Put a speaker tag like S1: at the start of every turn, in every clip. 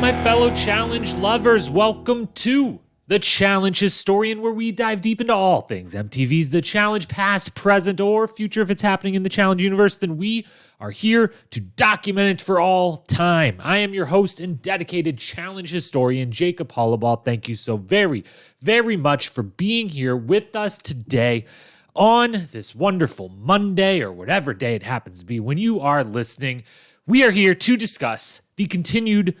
S1: my fellow challenge lovers. Welcome to The Challenge Historian, where we dive deep into all things MTV's The Challenge, past, present, or future. If it's happening in the Challenge universe, then we are here to document it for all time. I am your host and dedicated Challenge historian, Jacob Hollabaugh. Thank you so very, very much for being here with us today on this wonderful Monday, or whatever day it happens to be when you are listening. We are here to discuss the continued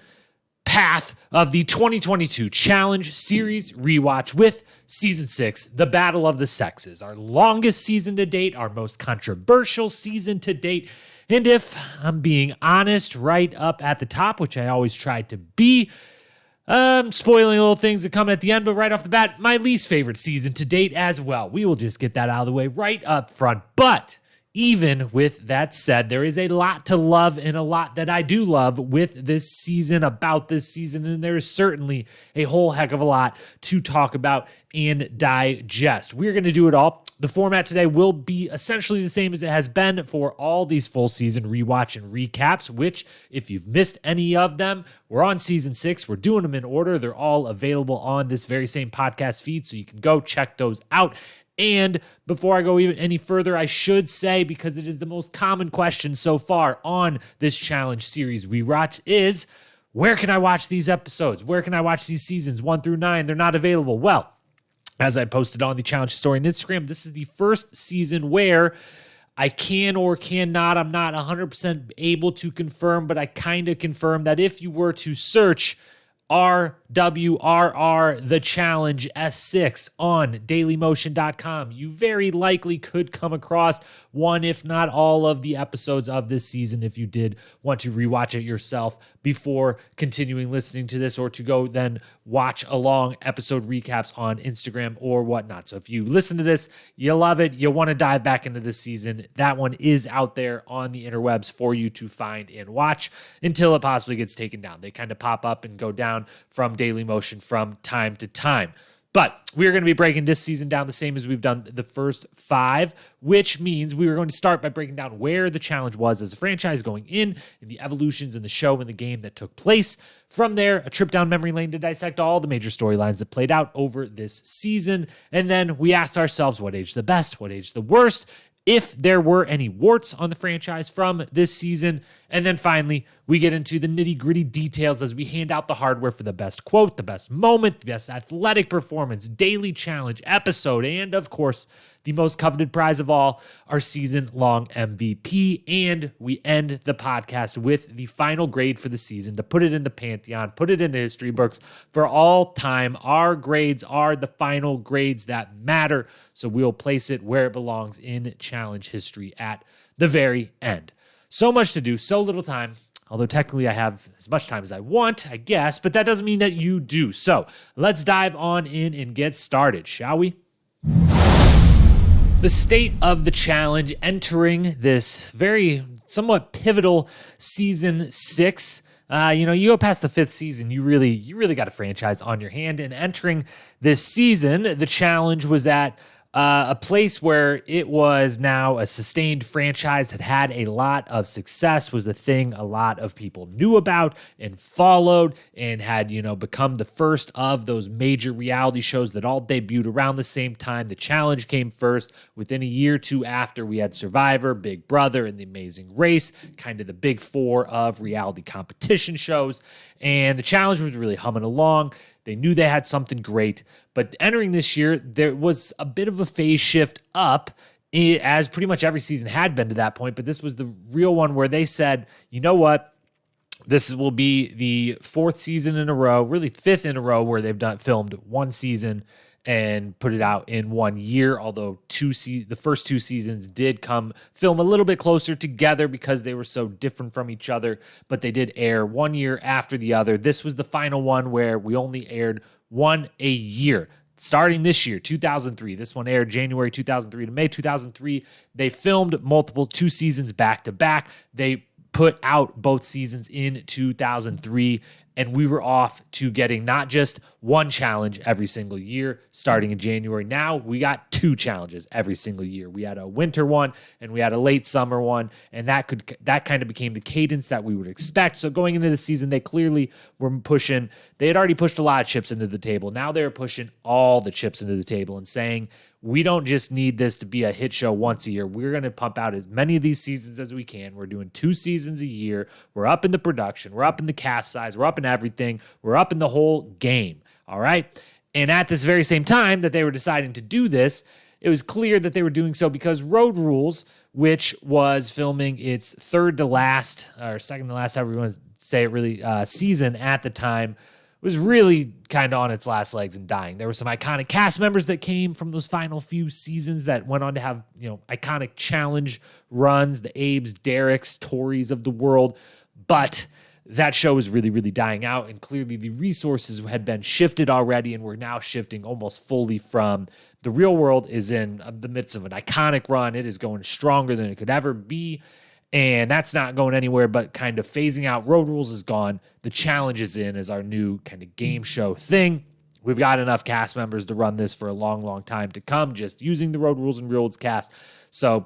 S1: path of the 2022 Challenge Series Rewatch with Season 6, The Battle of the Sexes. Our longest season to date, our most controversial season to date, and if I'm being honest, right up at the top, which I always try to be, spoiling little things that come at the end, but right off the bat, my least favorite season to date as well. We will just get that out of the way right up front, but even with that said, there is a lot to love and a lot that I do love with this season, about this season, and there is certainly a whole heck of a lot to talk about and digest. We're going to do it all. The format today will be essentially the same as it has been for all these full season rewatch and recaps, which, if you've missed any of them, we're on season 6. We're doing them in order. They're all available on this very same podcast feed, so you can go check those out. And before I go even any further, I should say, because it is the most common question so far on this Challenge Series Rewatch, is where can I watch these episodes? Where can I watch these seasons 1 through 9? They're not available. Well, as I posted on the Challenge Historian Instagram, this is the first season where I can or cannot, I'm not 100% able to confirm, but I kind of confirm that if you were to search RWRR The Challenge S6 on dailymotion.com, you very likely could come across one, if not all, of the episodes of this season if you did want to rewatch it yourself before continuing listening to this, or to go then watch along episode recaps on Instagram or whatnot. So if you listen to this, you love it, you want to dive back into this season, that one is out there on the interwebs for you to find and watch until it possibly gets taken down. They kind of pop up and go down from Dailymotion from time to time. But we're going to be breaking this season down the same as we've done the first 5, which means we are going to start by breaking down where the challenge was as a franchise going in, and the evolutions in the show and the game that took place. From there, a trip down memory lane to dissect all the major storylines that played out over this season. And then we asked ourselves, what aged the best, what aged the worst, if there were any warts on the franchise from this season. And then finally, we get into the nitty-gritty details as we hand out the hardware for the best quote, the best moment, the best athletic performance, daily challenge episode, and of course, the most coveted prize of all, our season-long MVP. And we end the podcast with the final grade for the season to put it in the Pantheon, put it in the history books for all time. Our grades are the final grades that matter, so we'll place it where it belongs in challenge history at the very end. So much to do, so little time. Although technically I have as much time as I want, I guess, but that doesn't mean that you do. So let's dive on in and get started, shall we? The state of the challenge entering this very somewhat pivotal season 6. You go past the 5th season, you really got a franchise on your hand. And entering this season, the challenge was at a place where it was now a sustained franchise that had a lot of success, was a thing a lot of people knew about and followed, and had, become the first of those major reality shows that all debuted around the same time. The challenge came first. Within a year or two after, we had Survivor, Big Brother, and The Amazing Race, kind of the big 4 of reality competition shows. And the challenge was really humming along. They knew they had something great, but entering this year, there was a bit of a phase shift up, as pretty much every season had been to that point, but this was the real one where they said, you know what, this will be the 4th season in a row, really 5th in a row, where they've filmed one season and put it out in 1 year, although the first 2 seasons did film a little bit closer together because they were so different from each other, but they did air 1 year after the other. This was the final one where we only aired one a year. Starting this year, 2003. This one aired January 2003 to May 2003. They filmed 2 seasons back to back. They put out both seasons in 2003, and we were off to getting not just one challenge every single year starting in January. Now we got two challenges every single year. We had a winter one and we had a late summer one, and that kind of became the cadence that we would expect. So going into the season, they clearly were pushing. They had already pushed a lot of chips into the table. Now they're pushing all the chips into the table and saying, we don't just need this to be a hit show once a year. We're going to pump out as many of these seasons as we can. We're doing 2 seasons a year. We're up in the production. We're up in the cast size. We're up in everything. We're up in the whole game. All right. And at this very same time that they were deciding to do this, it was clear that they were doing so because Road Rules, which was filming its third to last or second to last, however you want to say it really, season at the time, was really kind of on its last legs and dying. There were some iconic cast members that came from those final few seasons that went on to have, iconic challenge runs, the Abes, Derricks, Torys of the world. But that show was really, really dying out, and clearly the resources had been shifted already, and we're now shifting almost fully from the Real World is in the midst of an iconic run. It is going stronger than it could ever be, and that's not going anywhere, but kind of phasing out. Road Rules is gone. The Challenge is in as our new kind of game show thing. We've got enough cast members to run this for a long, long time to come, just using the Road Rules and Real World's cast. So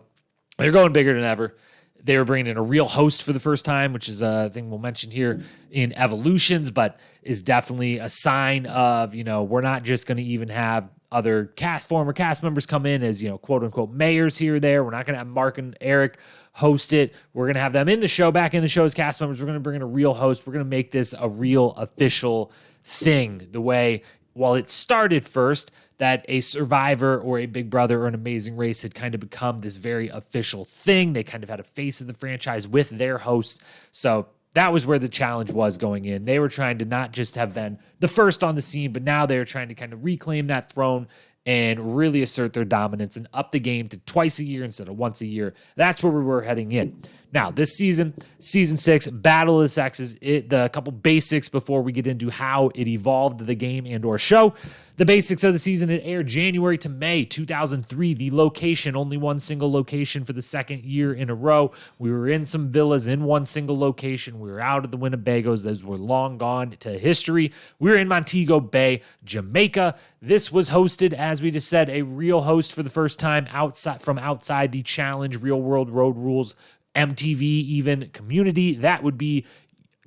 S1: they're going bigger than ever. They were bringing in a real host for the first time, which is a thing we'll mention here in Evolutions, but is definitely a sign of, we're not just going to even have other former cast members come in as, quote unquote mayors here or there. We're not going to have Mark and Eric host it. We're going to have them back in the show as cast members. We're going to bring in a real host. We're going to make this a real official thing, the way, while it started first, that a Survivor or a Big Brother or an Amazing Race had kind of become this very official thing. They kind of had a face of the franchise with their hosts. So that was where the challenge was going in. They were trying to not just have been the first on the scene, but now they're trying to kind of reclaim that throne and really assert their dominance and up the game to twice a year instead of once a year. That's where we were heading in. Now, this season 6, Battle of the Sexes, the couple basics before we get into how it evolved the game and or show. The basics of the season, it aired January to May 2003. The location, only one single location for the second year in a row. We were in some villas in one single location. We were out of the Winnebagos. Those were long gone to history. We were in Montego Bay, Jamaica. This was hosted, as we just said, a real host for the first time outside the Challenge, Real World, Road Rules, MTV even community. That would be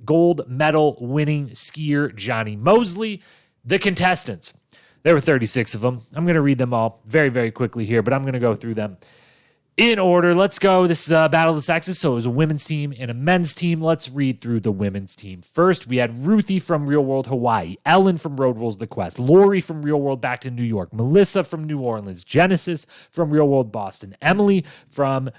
S1: gold medal winning skier Johnny Mosley. The contestants, there were 36 of them. I'm going to read them all very, very quickly here, but I'm going to go through them in order. Let's go. This is Battle of the Sexes, so it was a women's team and a men's team. Let's read through the women's team. First, we had Ruthie from Real World Hawaii, Ellen from Road Rules The Quest, Lori from Real World Back to New York, Melissa from New Orleans, Genesis from Real World Boston, Emily from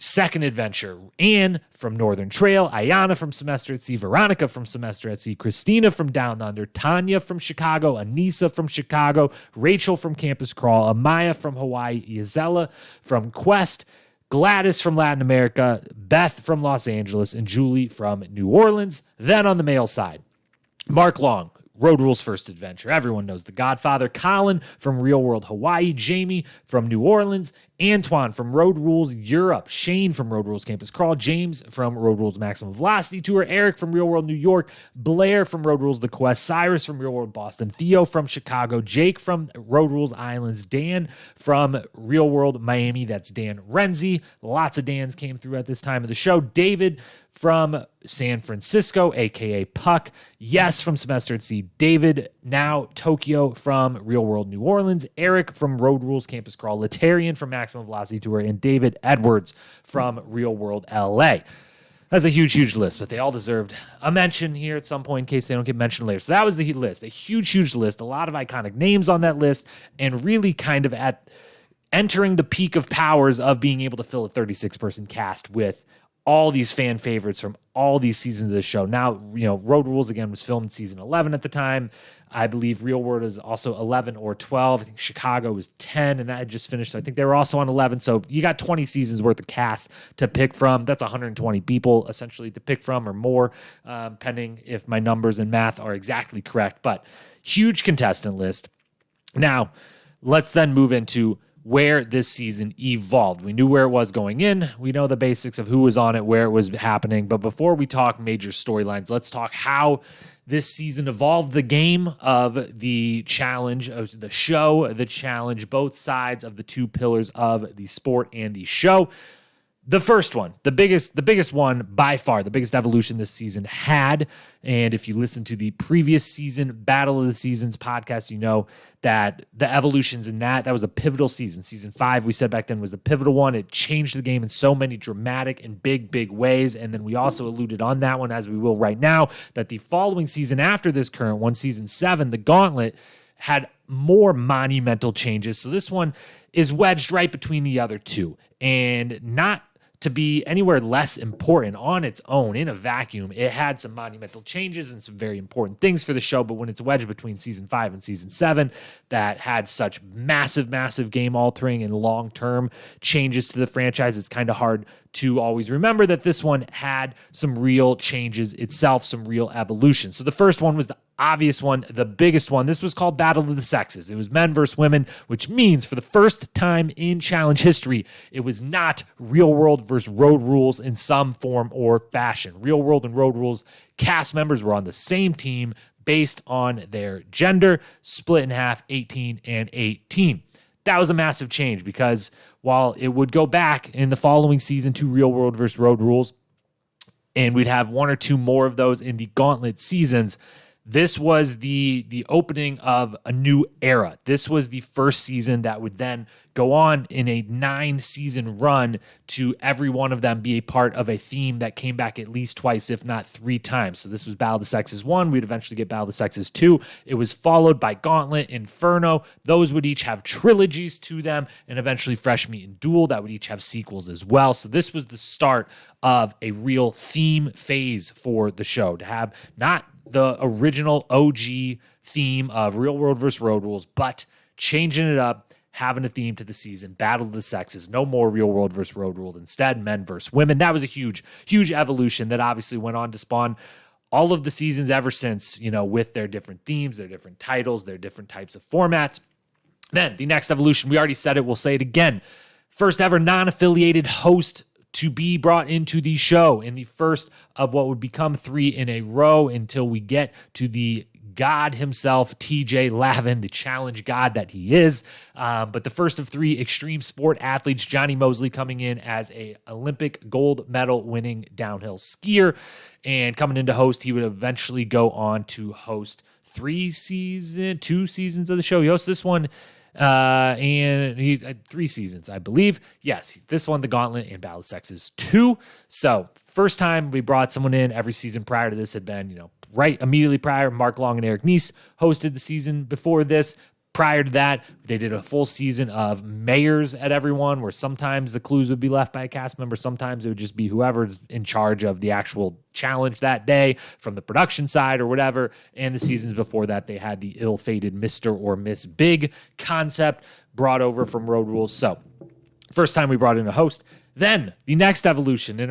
S1: Second Adventure, Anne from Northern Trail, Ayana from Semester at Sea, Veronica from Semester at Sea, Christina from Down Under, Tanya from Chicago, Anissa from Chicago, Rachel from Campus Crawl, Amaya from Hawaii, Isella from Quest, Gladys from Latin America, Beth from Los Angeles, and Julie from New Orleans. Then on the male side, Mark Long, Road Rules First Adventure. Everyone knows The Godfather. Colin from Real World Hawaii. Jamie from New Orleans. Antoine from Road Rules Europe. Shane from Road Rules Campus Crawl. James from Road Rules Maximum Velocity Tour. Eric from Real World New York. Blair from Road Rules The Quest. Cyrus from Real World Boston. Theo from Chicago. Jake from Road Rules Islands. Dan from Real World Miami. That's Dan Renzi. Lots of Dans came through at this time of the show. David from San Francisco, a.k.a. Puck. Yes from Semester at Sea. David, now Tokyo from Real World New Orleans. Eric from Road Rules Campus Crawl. Letarian from Maximum Velocity Tour. And David Edwards from Real World LA. That's a huge, huge list, but they all deserved a mention here at some point in case they don't get mentioned later. So that was the list, a huge, huge list, a lot of iconic names on that list, and really kind of at entering the peak of powers of being able to fill a 36-person cast with all these fan favorites from all these seasons of the show. Now, Road Rules, again, was filmed season 11 at the time. I believe Real World is also 11 or 12. I think Chicago was 10, and that had just finished. So I think they were also on 11. So you got 20 seasons worth of cast to pick from. That's 120 people, essentially, to pick from or more, depending if my numbers and math are exactly correct. But huge contestant list. Now, let's then move into where this season evolved. We knew where it was going in. We know the basics of who was on it, where it was happening. But before we talk major storylines, let's talk how this season evolved the game of the challenge, the show, the challenge, both sides of the two pillars of the sport and the show. The first one, the biggest one by far, the biggest evolution this season had. And if you listen to the previous season, Battle of the Seasons podcast, you know that the evolutions in that was a pivotal season. Season 5, we said back then, was the pivotal one. It changed the game in so many dramatic and big ways. And then we also alluded on that one, as we will right now, that the following season after this current one, season 7, the Gauntlet, had more monumental changes. So this one is wedged right between the other two, and not to be anywhere less important on its own in a vacuum. It had some monumental changes and some very important things for the show, but when it's wedged between season 5 and season 7 that had such massive game altering and long-term changes to the franchise, it's kind of hard to always remember that this one had some real changes itself, some real evolution. So the first one was the obvious one, the biggest one. This was called Battle of the Sexes. It was men versus women, which means for the first time in challenge history, it was not real world versus road rules in some form or fashion. Real world and road rules, cast members were on the same team based on their gender, split in half, 18 and 18. That was a massive change because while it would go back in the following season to real world versus road rules, and we'd have one or two more of those in the Gauntlet seasons, this was the opening of a new era. This was the first season that would then go on in a 9-season run to every one of them be a part of a theme that came back at least twice, if not 3 times. So this was Battle of the Sexes 1. We'd eventually get Battle of the Sexes 2. It was followed by Gauntlet, Inferno. Those would each have trilogies to them, and eventually Fresh Meat and Duel that would each have sequels as well. So this was the start of a real theme phase for the show, to have not the original OG theme of real world versus road rules, but changing it up, having a theme to the season, Battle of the Sexes, no more real world versus road rule, instead men versus women. That was a huge evolution that obviously went on to spawn all of the seasons ever since, with their different themes, their different titles, their different types of formats. Then the next evolution, we already said it, we'll say it again. First ever non-affiliated host to be brought into the show in the first of what would become 3 in a row until we get to the God himself, TJ Lavin, the challenge god that he is. But the first of 3 extreme sport athletes, Johnny Mosley coming in as a Olympic gold medal winning downhill skier, and coming in to host. He would eventually go on to host 2 seasons of the show. He hosts this one and he had 3 seasons, I believe. Yes, this one, the Gauntlet, and Battle of Sexes 2. So first time we brought someone in. Every season prior to this had been, right immediately prior. Mark Long and Eric Neese hosted the season before this. Prior to that, they did a full season of mayors at everyone, where sometimes the clues would be left by a cast member. Sometimes it would just be whoever's in charge of the actual challenge that day from the production side or whatever. And the seasons before that, they had the ill-fated Mr. or Miss Big concept brought over from Road Rules. So first time we brought in a host. Then the next evolution, and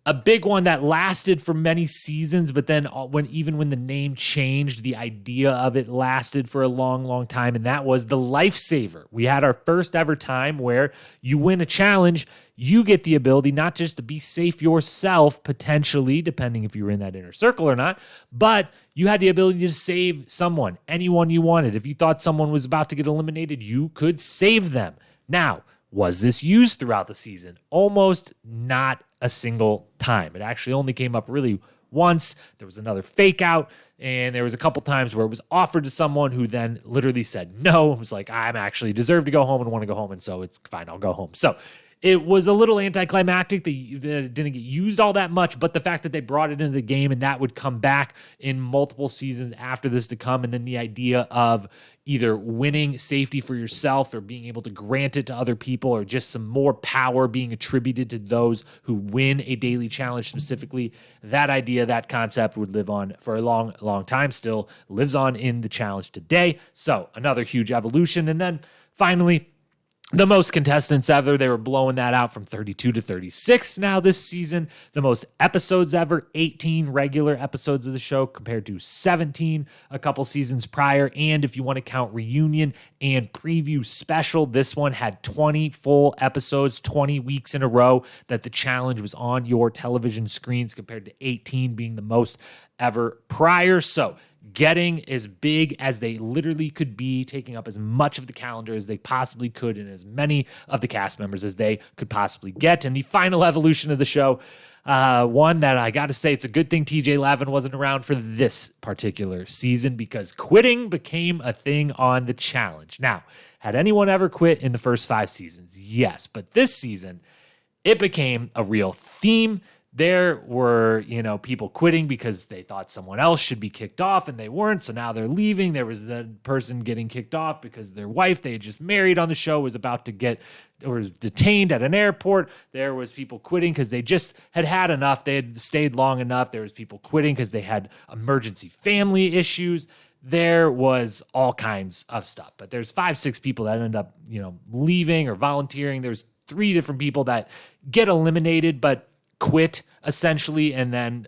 S1: a big one that lasted for many seasons, but then when the name changed, the idea of it lasted for a long time, and that was the Lifesaver. We had our first ever time where you win a challenge, you get the ability not just to be safe yourself, potentially, depending if you were in that inner circle or not, but you had the ability to save someone, anyone you wanted. If you thought someone was about to get eliminated, you could save them. Now, was this used throughout the season? Almost not a single time. It actually only came up really once. There was another fake out, and there was a couple times where it was offered to someone who then literally said no. It was like, I'm actually deserve to go home and want to go home, and so it's fine, I'll go home. So it was a little anticlimactic that it didn't get used all that much, but the fact that they brought it into the game and that would come back in multiple seasons after this to come, and then the idea of either winning safety for yourself or being able to grant it to other people, or just some more power being attributed to those who win a daily challenge specifically, that idea, that concept would live on for a long time, still lives on in the challenge today. So another huge evolution. And then finally, The most contestants ever, they were blowing that out from 32 to 36 now this season. The most episodes ever, 18 regular episodes of the show compared to 17 a couple seasons prior. And if you want to count reunion and preview special, this one had 20 full episodes, 20 weeks in a row that the challenge was on your television screens compared to 18 being the most ever prior. So getting as big as they literally could be, taking up as much of the calendar as they possibly could, and as many of the cast members as they could possibly get. And the final evolution of the show, one that I got to say, it's a good thing TJ Lavin wasn't around for this particular season, because quitting became a thing on the challenge. Now, had anyone ever quit in the first 5 seasons? Yes, but this season, it became a real theme. There were, people quitting because they thought someone else should be kicked off and they weren't. So now they're leaving. There was the person getting kicked off because their wife they had just married on the show was about to get or detained at an airport. There was people quitting because they just had enough. They had stayed long enough. There was people quitting because they had emergency family issues. There was all kinds of stuff. But there's 5-6 people that end up, leaving or volunteering. There's 3 different people that get eliminated, but quit essentially, and then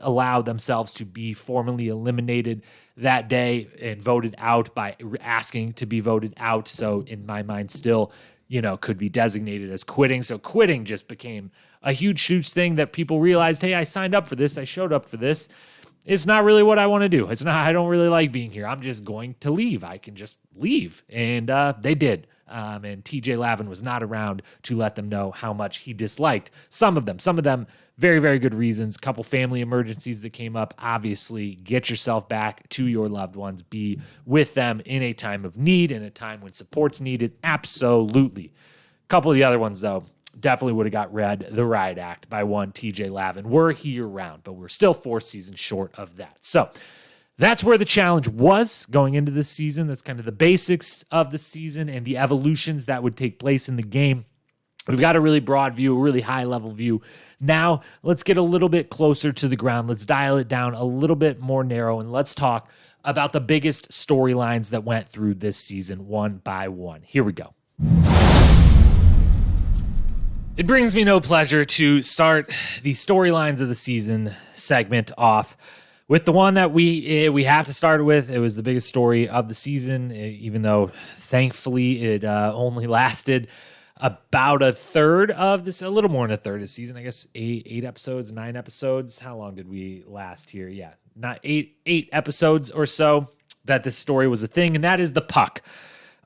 S1: allow themselves to be formally eliminated that day and voted out by asking to be voted out. So in my mind still, could be designated as quitting. So quitting just became a huge thing that people realized, hey, I signed up for this. I showed up for this. It's not really what I want to do. I don't really like being here. I'm just going to leave. I can just leave. And they did. And TJ Lavin was not around to let them know how much he disliked some of them. Some of them, very, very good reasons. Couple family emergencies that came up. Obviously, get yourself back to your loved ones. Be with them in a time of need, in a time when support's needed. Absolutely. Couple of the other ones, though, definitely would have got read the riot act by one TJ Lavin were he around, but we're still 4 seasons short of that. So that's where the challenge was going into this season. That's kind of the basics of the season and the evolutions that would take place in the game. We've got a really broad view, a really high-level view. Now, let's get a little bit closer to the ground. Let's dial it down a little bit more narrow, and let's talk about the biggest storylines that went through this season one by one. Here we go. It brings me no pleasure to start the storylines of the season segment off with the one that we have to start with. It was the biggest story of the season, even though thankfully it only lasted about a third of this, a little more than a third of the season. I guess 8 episodes, 9 episodes. How long did we last here? Yeah, not eight episodes or so that this story was a thing, and that is the Puck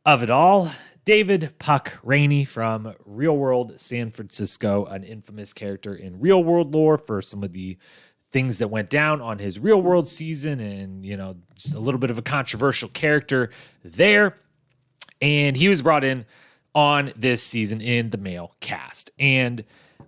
S1: of it all. David Puck Rainey from Real World San Francisco, an infamous character in Real World lore for some of the things that went down on his Real World season, and just a little bit of a controversial character there. And he was brought in on this season in the male cast. And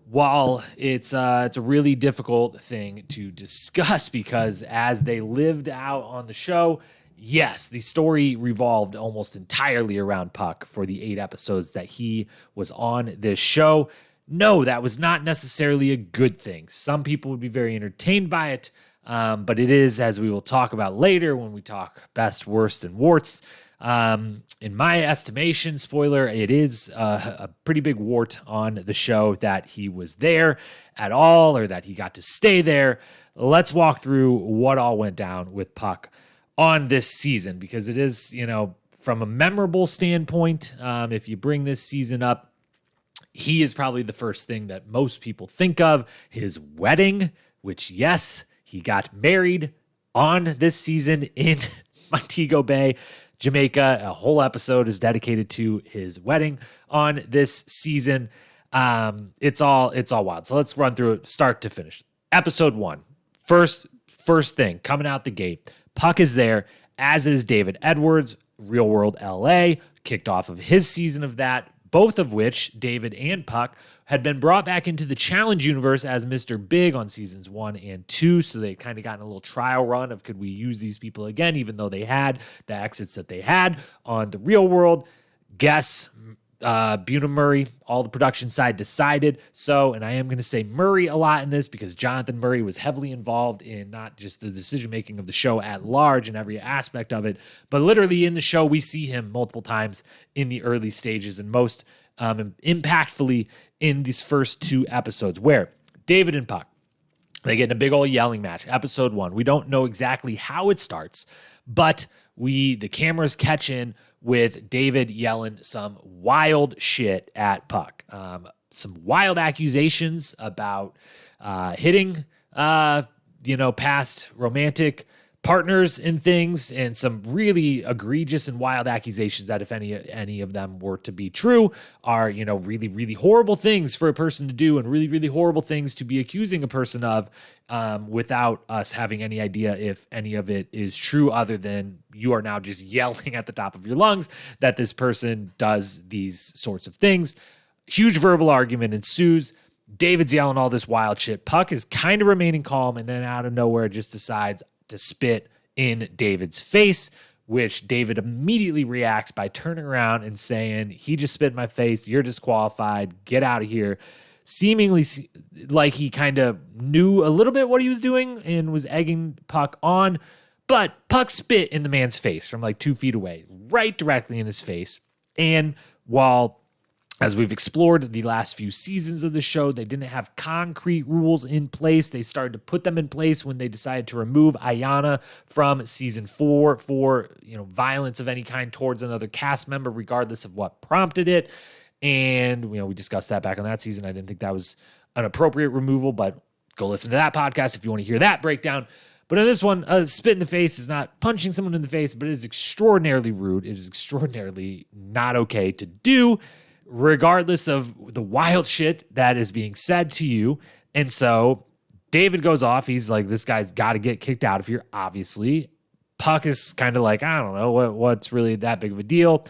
S1: while it's a really difficult thing to discuss, because as they lived out on the show, yes, the story revolved almost entirely around Puck for the 8 episodes that he was on this show. No, that was not necessarily a good thing. Some people would be very entertained by it, but it is, as we will talk about later when we talk best, worst, and warts. In my estimation, spoiler, it is a pretty big wart on the show that he was there at all, or that he got to stay there. Let's walk through what all went down with Puck on this season, because it is, from a memorable standpoint, if you bring this season up, he is probably the first thing that most people think of. His wedding, which, yes, he got married on this season in Montego Bay, Jamaica. A whole episode is dedicated to his wedding on this season. It's all wild. So let's run through it start to finish. Episode 1. First thing coming out the gate. Puck is there, as is David Edwards, Real World LA, kicked off of his season of that, both of which, David and Puck, had been brought back into the Challenge universe as Mr. Big on seasons 1 and 2, so they'd kind of gotten a little trial run of could we use these people again, even though they had the exits that they had on the Real World. Guess Buna Murray, all the production side decided so, and I am going to say Murray a lot in this because Jonathan Murray was heavily involved in not just the decision-making of the show at large and every aspect of it, but literally in the show, we see him multiple times in the early stages and most impactfully in these first 2 episodes where David and Puck, they get in a big old yelling match. Episode 1. We don't know exactly how it starts, but the cameras catch in with David yelling some wild shit at Puck. Some wild accusations about hitting, past romantic partners and things, and some really egregious and wild accusations that if any of them were to be true are, really, really horrible things for a person to do and really, really horrible things to be accusing a person of without us having any idea if any of it is true other than you are now just yelling at the top of your lungs that this person does these sorts of things. Huge verbal argument ensues. David's yelling all this wild shit. Puck is kind of remaining calm and then out of nowhere just decides to spit in David's face, which David immediately reacts by turning around and saying, he just spit in my face, you're disqualified, get out of here. Seemingly like he kind of knew a little bit what he was doing and was egging Puck on, but Puck spit in the man's face from like 2 feet away, right directly in his face. And while, as we've explored the last few seasons of the show, they didn't have concrete rules in place. They started to put them in place when they decided to remove Ayanna from season 4 for, violence of any kind towards another cast member, regardless of what prompted it. And, we discussed that back on that season. I didn't think that was an appropriate removal, but go listen to that podcast if you want to hear that breakdown. But in this one, spit in the face is not punching someone in the face, but it is extraordinarily rude. It is extraordinarily not okay to do, regardless of the wild shit that is being said to you. And so David goes off. He's like, this guy's got to get kicked out of here, obviously. Puck is kind of like, I don't know, what's really that big of a deal.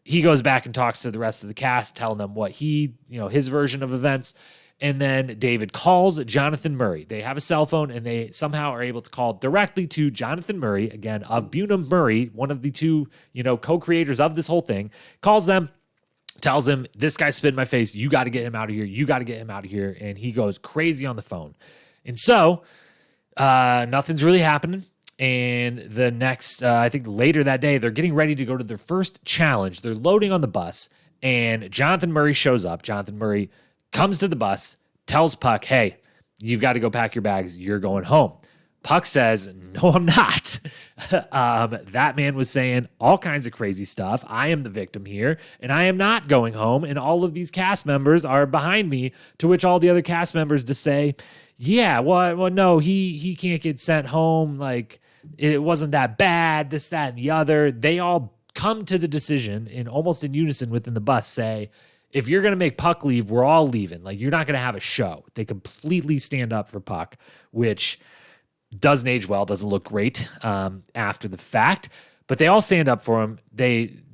S1: He goes back and talks to the rest of the cast, telling them what his version of events. And then David calls Jonathan Murray. They have a cell phone, and they somehow are able to call directly to Jonathan Murray, again, of Buna Murray, one of the 2, co-creators of this whole thing, calls them, tells him, this guy spit in my face. You got to get him out of here. You got to get him out of here. And he goes crazy on the phone. And so nothing's really happening. And the next, I think later that day, they're getting ready to go to their first challenge. They're loading on the bus. And Jonathan Murray shows up. Jonathan Murray comes to the bus, tells Puck, hey, you've got to go pack your bags. You're going home. Puck says, no, I'm not. That man was saying all kinds of crazy stuff. I am the victim here, and I am not going home, and all of these cast members are behind me, to which all the other cast members to say, yeah, well, no, he can't get sent home. Like, it wasn't that bad, this, that, and the other. They all come to the decision in almost in unison within the bus, say, if you're going to make Puck leave, we're all leaving. Like, you're not going to have a show. They completely stand up for Puck, which doesn't age well, doesn't look great after the fact, but they all stand up for him.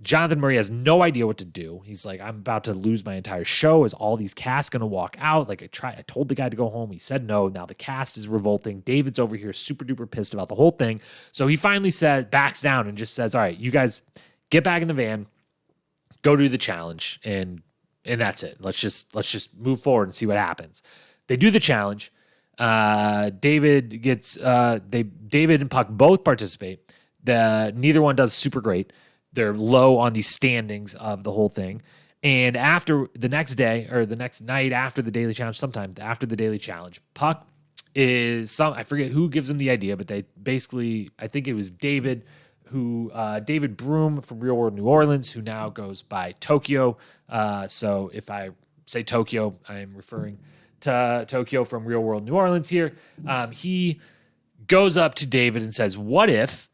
S1: Jonathan Murray has no idea what to do. He's like, I'm about to lose my entire show. Is all these casts going to walk out? Like, I told the guy to go home. He said no. Now the cast is revolting. David's over here super duper pissed about the whole thing. So he finally backs down and just says, all right, you guys get back in the van, go do the challenge, and that's it. Let's just move forward and see what happens. They do the challenge. David and Puck both participate. Neither one does super great. They're low on the standings of the whole thing. And after the next day, or the next night after the daily challenge, sometime after the daily challenge, Puck I forget who gives him the idea, but they basically, I think it was David Broom from Real World New Orleans, who now goes by Tokyo. So if I say Tokyo, I'm referring to Tokyo from Real World New Orleans here. He goes up to David and says, what if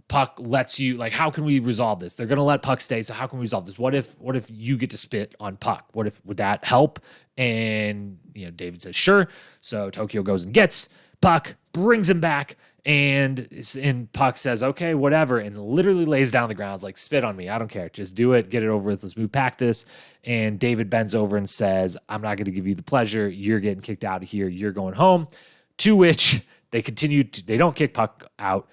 S1: Puck lets you, like, how can we resolve this? They're going to let Puck stay. So how can we resolve this? What if you get to spit on Puck? Would that help? And, David says, sure. So Tokyo goes and gets Puck, brings him back, and Puck says, okay, whatever, and literally lays down the ground, like, spit on me. I don't care. Just do it. Get it over with. Let's move past this. And David bends over and says, I'm not going to give you the pleasure. You're getting kicked out of here. You're going home. To which they don't kick Puck out.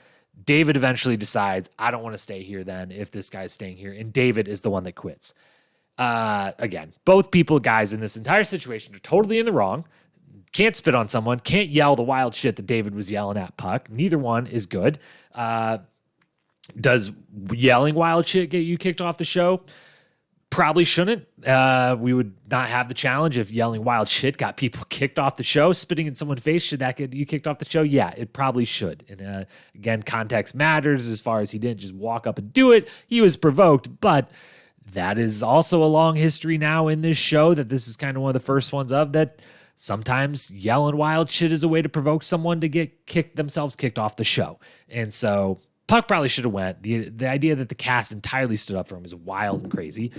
S1: David eventually decides, I don't want to stay here then if this guy's staying here. And David is the one that quits. Again, both guys in this entire situation are totally in the wrong. Can't spit on someone, can't yell the wild shit that David was yelling at Puck. Neither one is good. Does yelling wild shit get you kicked off the show? Probably shouldn't. We would not have the challenge if yelling wild shit got people kicked off the show. Spitting in someone's face, should that get you kicked off the show? Yeah, it probably should. And again, context matters as far as he didn't just walk up and do it. He was provoked, but that is also a long history now in this show that this is kind of one of the first ones of that. Sometimes yelling wild shit is a way to provoke someone to get themselves kicked off the show. And so Puck probably should have went. The idea that the cast entirely stood up for him is wild and crazy.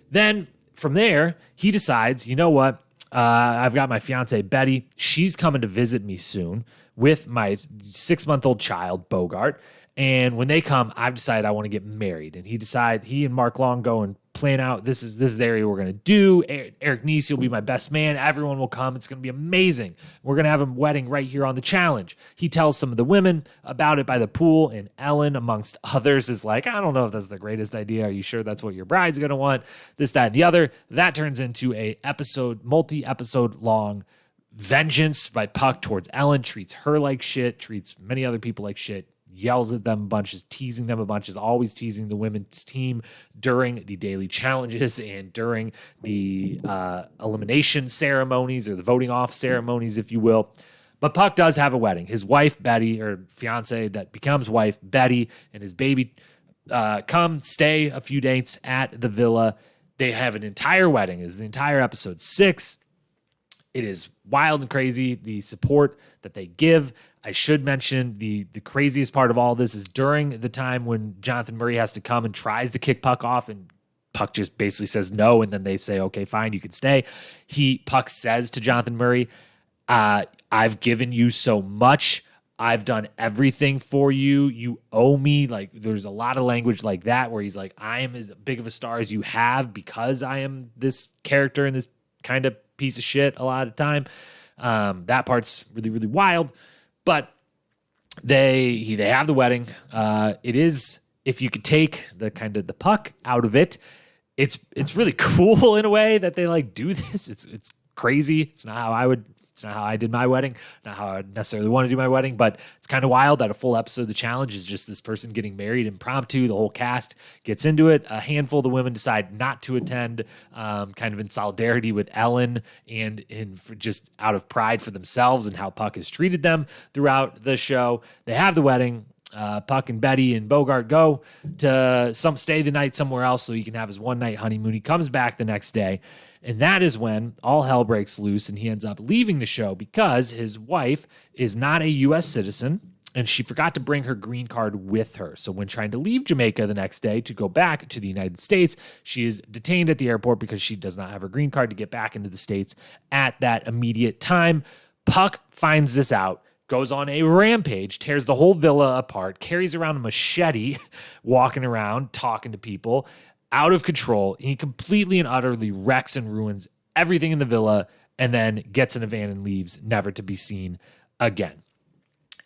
S1: Then from there, he decides, you know what? I've got my fiance, Betty. She's coming to visit me soon with my 6-month-old child, Bogart. And when they come, I've decided I want to get married. And he and Mark Long go and plan out, this is the area we're going to do. Eric Nies, you'll be my best man. Everyone will come. It's going to be amazing. We're going to have a wedding right here on the challenge. He tells some of the women about it by the pool, and Ellen, amongst others, is like, I don't know if that's the greatest idea. Are you sure that's what your bride's going to want? This, that, and the other. That turns into a multi-episode long vengeance by Puck towards Ellen, treats her like shit, treats many other people like shit, yells at them a bunch, is teasing them a bunch, is always teasing the women's team during the daily challenges and during the elimination ceremonies or the voting off ceremonies, if you will. But Puck does have a wedding. His wife, Betty, or fiance that becomes wife, Betty, and his baby come stay a few days at the villa. They have an entire wedding. It's the entire episode 6. It is wild and crazy, the support that they give. I should mention the craziest part of all this is during the time when Jonathan Murray has to come and tries to kick Puck off, and Puck just basically says no, and then they say, okay, fine, you can stay. Puck says to Jonathan Murray, I've given you so much. I've done everything for you. You owe me. Like, there's a lot of language like that where he's like, I am as big of a star as you have because I am this character and this kind of piece of shit a lot of time. That part's really, really wild. But they have the wedding. It is, if you could take the kind of the Puck out of it, it's really cool in a way that they like do this. It's crazy. It's not how I did my wedding, not how I would necessarily want to do my wedding, but it's kind of wild that a full episode of the challenge is just this person getting married impromptu. The whole cast gets into it. A handful of the women decide not to attend, kind of in solidarity with Ellen and just out of pride for themselves and how Puck has treated them throughout the show. They have the wedding. Puck and Betty and Bogart go to stay the night somewhere else so he can have his one night honeymoon. He comes back the next day. And that is when all hell breaks loose and he ends up leaving the show because his wife is not a U.S. citizen and she forgot to bring her green card with her. So when trying to leave Jamaica the next day to go back to the United States, she is detained at the airport because she does not have her green card to get back into the States at that immediate time. Puck finds this out, goes on a rampage, tears the whole villa apart, carries around a machete, walking around, talking to people, out of control. He completely and utterly wrecks and ruins everything in the villa and then gets in a van and leaves, never to be seen again.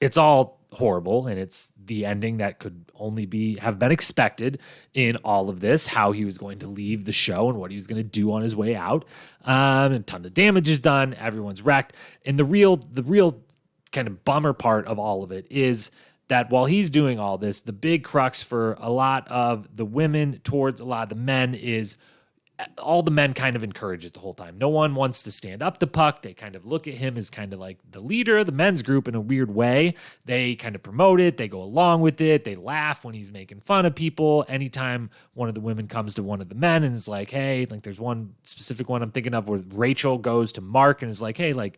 S1: It's all horrible, and it's the ending that could only have been expected in all of this, how he was going to leave the show and what he was going to do on his way out. A ton of damage is done. Everyone's wrecked. And the real kind of bummer part of all of it is that while he's doing all this, the big crux for a lot of the women towards a lot of the men is all the men kind of encourage it the whole time. No one wants to stand up to Puck. They kind of look at him as kind of like the leader of the men's group in a weird way. They kind of promote it. They go along with it. They laugh when he's making fun of people. Anytime one of the women comes to one of the men and is like, hey, like there's one specific one I'm thinking of where Rachel goes to Mark and is like, hey, like,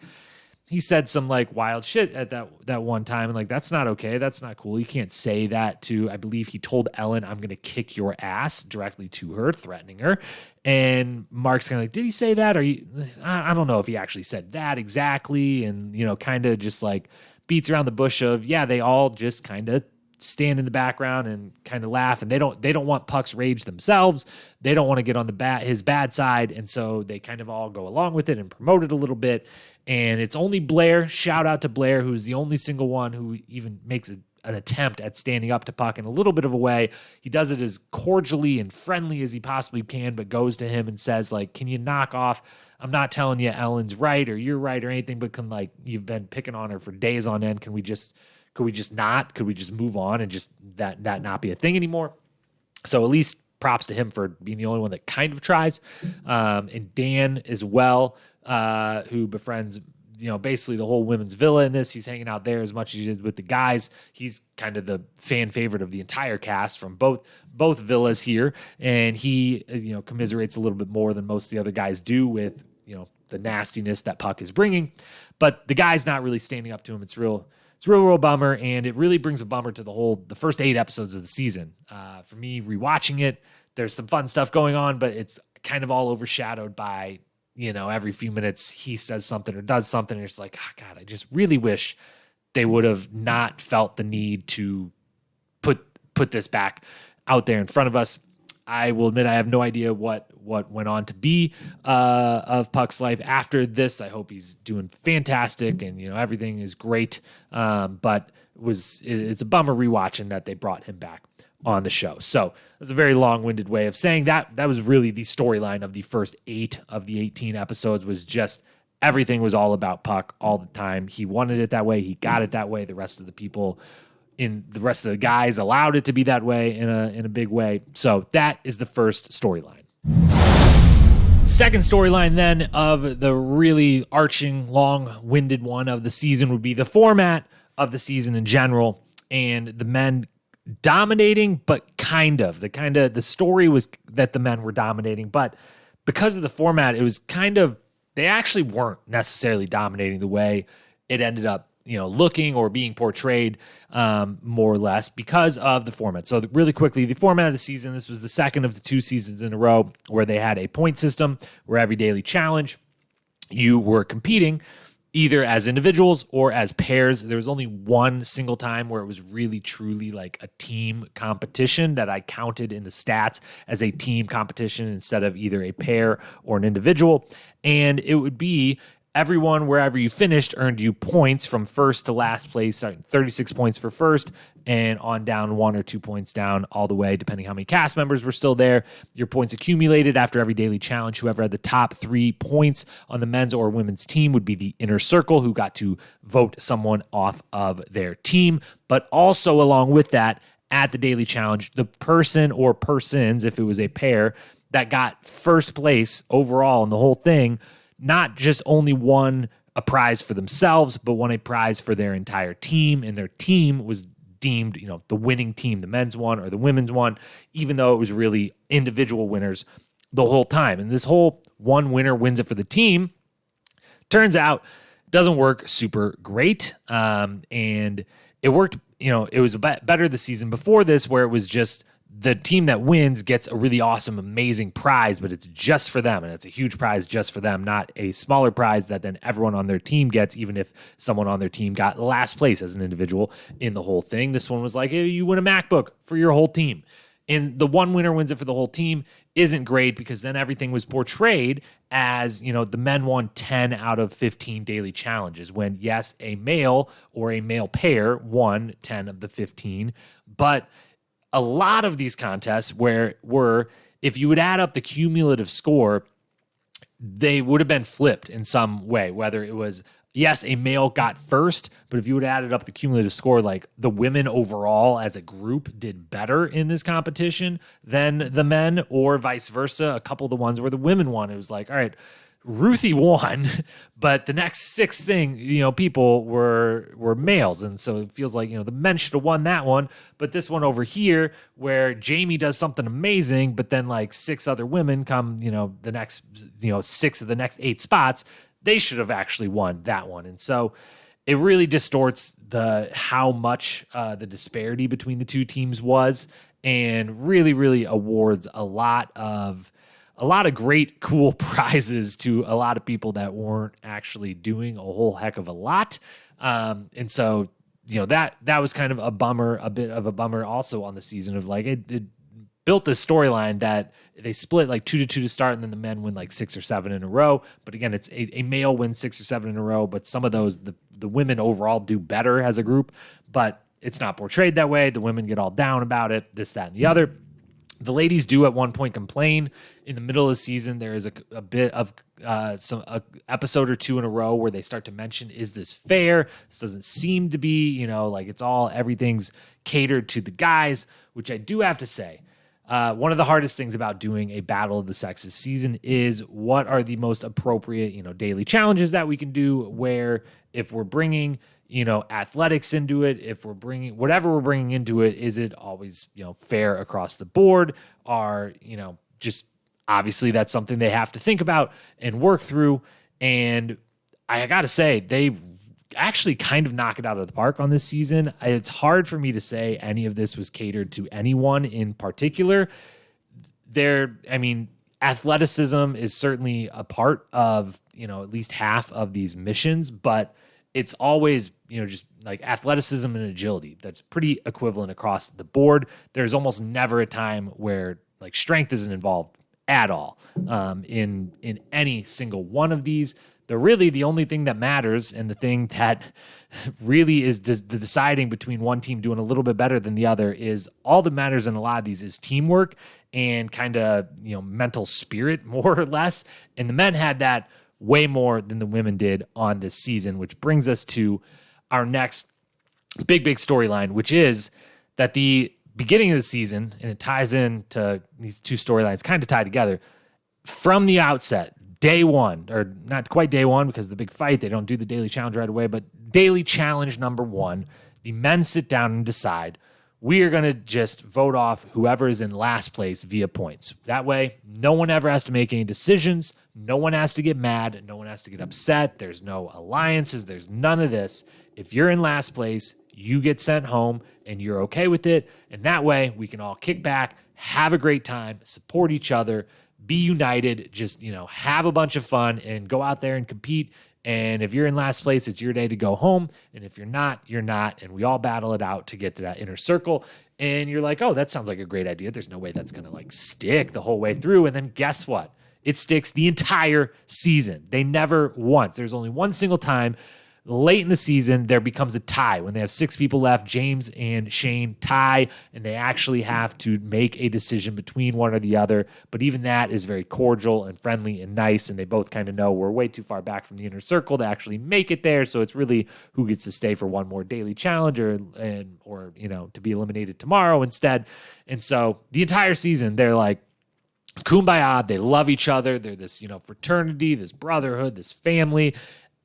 S1: he said some like wild shit at that one time. And like, that's not okay. That's not cool. You can't say that to, I believe he told Ellen, I'm going to kick your ass directly to her, threatening her. And Mark's kind of like, did he say that? I don't know if he actually said that exactly. And, kind of just like beats around the bush of, yeah, they all just kind of stand in the background and kind of laugh. And they don't want Puck's rage themselves. They don't want to get on his bad side. And so they kind of all go along with it and promote it a little bit. And it's only Blair, shout out to Blair, who's the only single one who even makes an attempt at standing up to Puck in a little bit of a way. He does it as cordially and friendly as he possibly can, but goes to him and says, like, can you knock off? I'm not telling you Ellen's right or you're right or anything, but you've been picking on her for days on end. Could we just move on and just that not be a thing anymore? So at least props to him for being the only one that kind of tries. And Dan as well, who befriends, basically the whole women's villa in this. He's hanging out there as much as he did with the guys. He's kind of the fan favorite of the entire cast from both villas here. And he, commiserates a little bit more than most of the other guys do with, the nastiness that Puck is bringing. But the guy's not really standing up to him. It's real bummer, and it really brings a bummer to the first 8 episodes of the season. For me, rewatching it, there's some fun stuff going on, but it's kind of all overshadowed by, every few minutes he says something or does something, and it's like, oh God, I just really wish they would have not felt the need to put this back out there in front of us. I will admit I have no idea what went on to be of Puck's life after this. I hope he's doing fantastic and everything is great. But it's a bummer rewatching that they brought him back on the show. So that's a very long-winded way of saying that. That was really the storyline of the first 8 of the 18 episodes. Was just everything was all about Puck all the time. He wanted it that way. He got it that way. The rest of the guys allowed it to be that way in a big way. So that is the first storyline. Second storyline then of the really arching, long-winded one of the season would be the format of the season in general, and the men dominating, but the story was that the men were dominating, but because of the format, it was they actually weren't necessarily dominating the way it ended up looking or being portrayed, more or less, because of the format. So really quickly, the format of the season, this was the second of the 2 seasons in a row where they had a point system where every daily challenge you were competing either as individuals or as pairs. There was only one single time where it was really truly like a team competition that I counted in the stats as a team competition instead of either a pair or an individual. And it would be everyone, wherever you finished, earned you points from first to last place, 36 points for first, and on down 1 or 2 points down all the way, depending how many cast members were still there. Your points accumulated after every daily challenge. Whoever had the top 3 points on the men's or women's team would be the inner circle, who got to vote someone off of their team. But also along with that, at the daily challenge, the person or persons, if it was a pair, that got first place overall in the whole thing, not just only won a prize for themselves, but won a prize for their entire team, and their team was deemed, the winning team, the men's one or the women's one, even though it was really individual winners the whole time. And this whole one winner wins it for the team turns out doesn't work super great. And it worked, it was better the season before this, where it was just the team that wins gets a really awesome, amazing prize, but it's just for them. And it's a huge prize just for them, not a smaller prize that then everyone on their team gets, even if someone on their team got last place as an individual in the whole thing. This one was like, hey, you win a MacBook for your whole team. And the one winner wins it for the whole team isn't great, because then everything was portrayed as, the men won 10 out of 15 daily challenges, when yes, a male or a male pair won 10 of the 15, but a lot of these contests were, if you would add up the cumulative score, they would have been flipped in some way, whether it was, yes, a male got first, but if you would have added up the cumulative score, like the women overall as a group did better in this competition than the men, or vice versa. A couple of the ones where the women won, it was like, all right, Ruthie won, but the next 6 people were males. And so it feels like, the men should have won that one. But this one over here, where Jamie does something amazing, but then like 6 other women come, the next, 6 of the next 8 spots, they should have actually won that one. And so it really distorts how much the disparity between the 2 teams was, and really, really awards a lot of great, cool prizes to a lot of people that weren't actually doing a whole heck of a lot. And so, that was kind of a bit of a bummer also on the season, of like, it built this storyline that they split like 2-2 to start, and then the men win like 6 or 7 in a row. But again, it's a male wins 6 or 7 in a row, but some of those, the women overall do better as a group. But it's not portrayed that way. The women get all down about it, this, that, and the other. The ladies do at one point complain in the middle of the season. There is a bit of some episode or two in a row where they start to mention, is this fair? This doesn't seem to be, like everything's catered to the guys, which I do have to say. One of the hardest things about doing a Battle of the Sexes season is what are the most appropriate, daily challenges that we can do, where if we're bringing athletics into it, if we're bringing whatever we're bringing into it, is it always, fair across the board? Are, just obviously that's something they have to think about and work through. And I got to say, they actually kind of knock it out of the park on this season. It's hard for me to say any of this was catered to anyone in particular. Athleticism is certainly a part of, at least half of these missions, but it's always, just like athleticism and agility. That's pretty equivalent across the board. There's almost never a time where like strength isn't involved at all in any single one of these. They're really the only thing that matters, and the thing that really is the deciding between one team doing a little bit better than the other is all that matters in a lot of these is teamwork and kind of, mental spirit, more or less. And the men had that way more than the women did on this season, which brings us to our next big storyline, which is that the beginning of the season, and it ties into these two storylines kind of tied together from the outset, day one, or not quite day one because of the big fight, they don't do the daily challenge right away, but daily challenge number one, the men sit down and decide, we are going to just vote off whoever is in last place via points. That way, no one ever has to make any decisions. No one has to get mad. No one has to get upset. There's no alliances. There's none of this. If you're in last place, you get sent home and you're okay with it. And that way, we can all kick back, have a great time, support each other, be united, just, have a bunch of fun and go out there and compete. And if you're in last place, it's your day to go home. And if you're not, you're not. And we all battle it out to get to that inner circle. And you're like, oh, that sounds like a great idea. There's no way that's going to stick the whole way through. And then guess what? It sticks the entire season. They never once. There's only one single time late in the season, there becomes a tie. When they have 6 people left, James and Shane tie, and they actually have to make a decision between one or the other. But even that is very cordial and friendly and nice, and they both kind of know we're way too far back from the inner circle to actually make it there. So it's really who gets to stay for one more daily challenge or to be eliminated tomorrow instead. And so the entire season, they're like, kumbaya, they love each other. They're this, fraternity, this brotherhood, this family.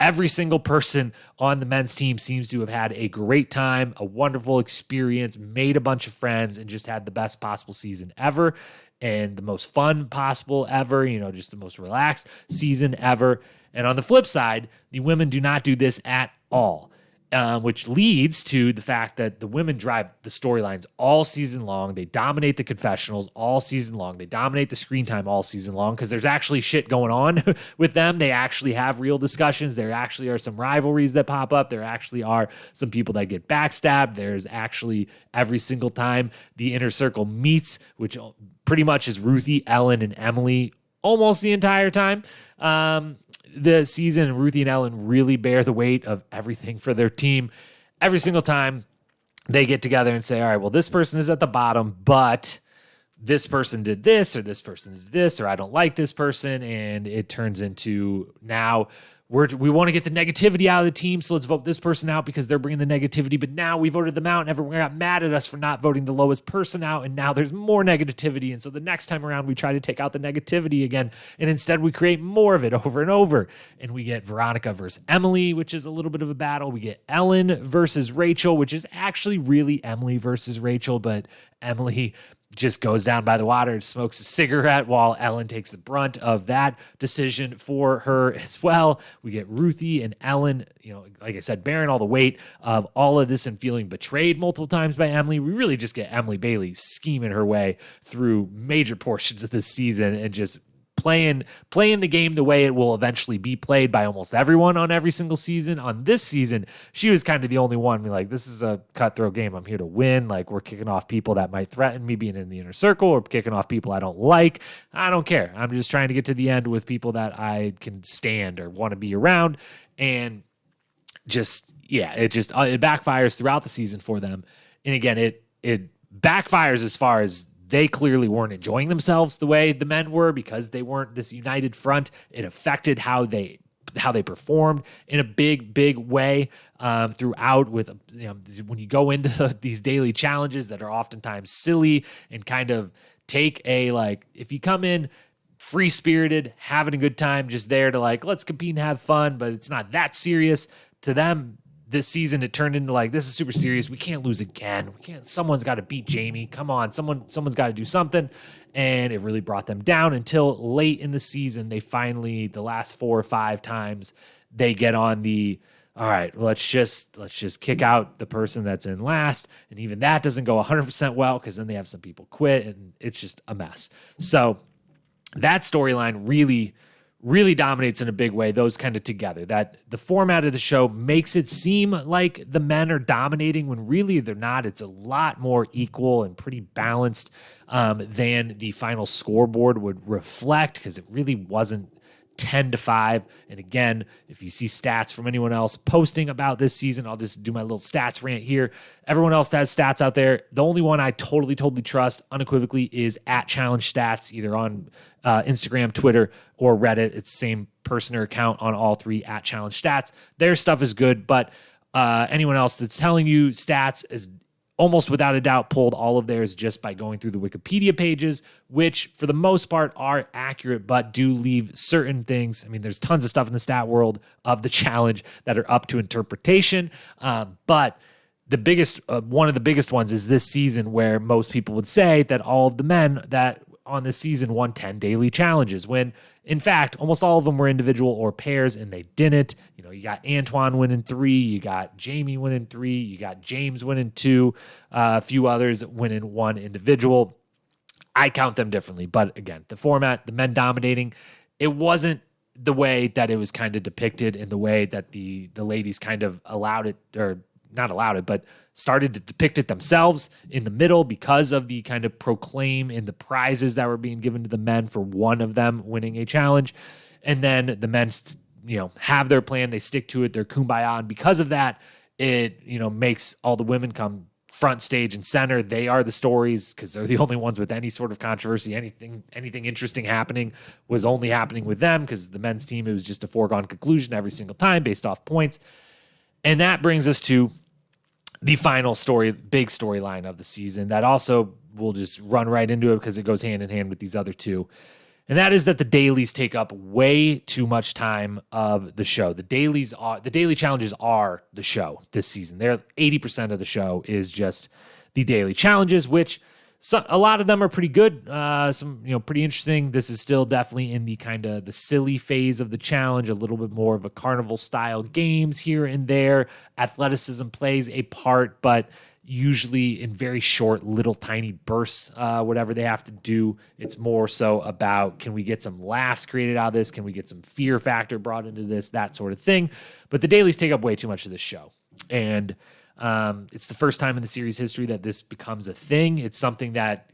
S1: Every single person on the men's team seems to have had a great time, a wonderful experience, made a bunch of friends, and just had the best possible season ever and the most fun possible ever, just the most relaxed season ever. And on the flip side, the women do not do this at all. Which leads to the fact that the women drive the storylines all season long. They dominate the confessionals all season long. They dominate the screen time all season long because there's actually shit going on with them. They actually have real discussions. There actually are some rivalries that pop up. There actually are some people that get backstabbed. There's actually every single time the inner circle meets, which pretty much is Ruthie, Ellen, and Emily almost the entire time. The season, Ruthie and Ellen really bear the weight of everything for their team. Every single time they get together and say, all right, well, this person is at the bottom, but this person did this, or this person did this, or I don't like this person. And it turns into now we want to get the negativity out of the team, so let's vote this person out because they're bringing the negativity. But now we voted them out, and everyone got mad at us for not voting the lowest person out, and now there's more negativity. And so the next time around, we try to take out the negativity again, and instead we create more of it over and over. And we get Veronica versus Emily, which is a little bit of a battle. We get Ellen versus Rachel, which is actually really Emily versus Rachel, but Emily just goes down by the water and smokes a cigarette while Ellen takes the brunt of that decision for her as well. We get Ruthie and Ellen, like I said, bearing all the weight of all of this and feeling betrayed multiple times by Emily. We really just get Emily Bailey scheming her way through major portions of this season and just playing the game the way it will eventually be played by almost everyone on every single season. On this season, she was kind of the only one. This is a cutthroat game. I'm here to win. We're kicking off people that might threaten me being in the inner circle, or kicking off people I don't like. I don't care. I'm just trying to get to the end with people that I can stand or want to be around. And it backfires throughout the season for them. And again, it backfires as far as they clearly weren't enjoying themselves the way the men were because they weren't this united front. It affected how they performed in a big way throughout. With when you go into these daily challenges that are oftentimes silly and kind of take if you come in free spirited, having a good time, just there to let's compete and have fun, but it's not that serious to them. This season, it turned into this is super serious. We can't lose again. Someone's got to beat Jamie. Come on, someone's got to do something. And it really brought them down until late in the season. They finally, the last 4 or 5 times, they get on all right, let's just kick out the person that's in last. And even that doesn't go 100% well because then they have some people quit and it's just a mess. So that storyline really dominates in a big way, those kind of together. That the format of the show makes it seem like the men are dominating when really they're not. It's a lot more equal and pretty balanced than the final scoreboard would reflect, because it really wasn't 10-5. And again, if you see stats from anyone else posting about this season, I'll just do my little stats rant here. Everyone else that has stats out there, the only one I totally trust unequivocally is @ChallengeStats, either on Instagram, Twitter, or Reddit. It's the same person or account on all 3, @ChallengeStats. Their stuff is good, but anyone else that's telling you stats is almost without a doubt pulled all of theirs just by going through the Wikipedia pages, which for the most part are accurate, but do leave certain things. I mean, there's tons of stuff in the stat world of the challenge that are up to interpretation. But the biggest, one of the biggest ones is this season, where most people would say that all of the men that on this season won 10 daily challenges, when in fact, almost all of them were individual or pairs, and they didn't. You got Antoine winning 3, you got Jamie winning 3, you got James winning 2, a few others winning 1 individual. I count them differently, but again, the format, the men dominating, it wasn't the way that it was kind of depicted in the way that the ladies kind of allowed it, or not allowed it, but started to depict it themselves in the middle, because of the kind of proclaim in the prizes that were being given to the men for one of them winning a challenge. And then the men, have their plan, they stick to it, they're kumbaya. And because of that, it, makes all the women come front stage and center. They are the stories, because they're the only ones with any sort of controversy. Anything interesting happening was only happening with them, because the men's team, it was just a foregone conclusion every single time based off points. And that brings us to the final big storyline of the season that also will just run right into it because it goes hand in hand with these other 2. And that is that the dailies take up way too much time of the show. The daily challenges are the show this season. They're 80% of the show is just the daily challenges, which a lot of them are pretty good. Some, pretty interesting. This is still definitely in the kind of the silly phase of the challenge, a little bit more of a carnival style games here and there. Athleticism plays a part, but usually in very short, little tiny bursts, whatever they have to do. It's more so about, can we get some laughs created out of this? Can we get some fear factor brought into this? That sort of thing. But the dailies take up way too much of this show. And it's the first time in the series history that this becomes a thing. It's something that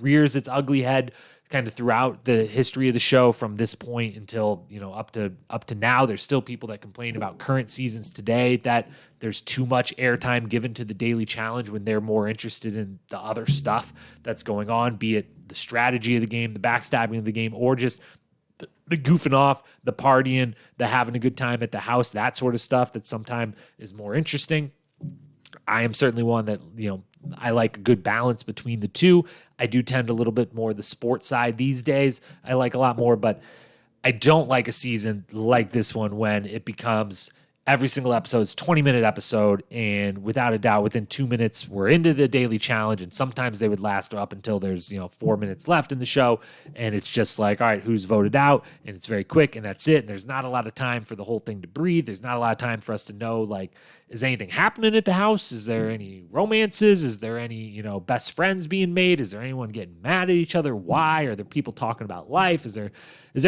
S1: rears its ugly head kind of throughout the history of the show from this point until, up to now. There's still people that complain about current seasons today that there's too much airtime given to the daily challenge when they're more interested in the other stuff that's going on, be it the strategy of the game, the backstabbing of the game, or just the goofing off, the partying, the having a good time at the house, that sort of stuff that sometimes is more interesting. I am certainly one that, I like a good balance between the 2. I do tend a little bit more the sports side these days. I like a lot more, but I don't like a season like this one when it becomes every single episode's 20-minute episode, and without a doubt, within 2 minutes, we're into the daily challenge, and sometimes they would last up until there's 4 minutes left in the show, and it's just like, all right, who's voted out, and it's very quick, and that's it, and there's not a lot of time for the whole thing to breathe. There's not a lot of time for us to know, is anything happening at the house? Is there any romances? Is there any, best friends being made? Is there anyone getting mad at each other? Why? Are there people talking about life? Is there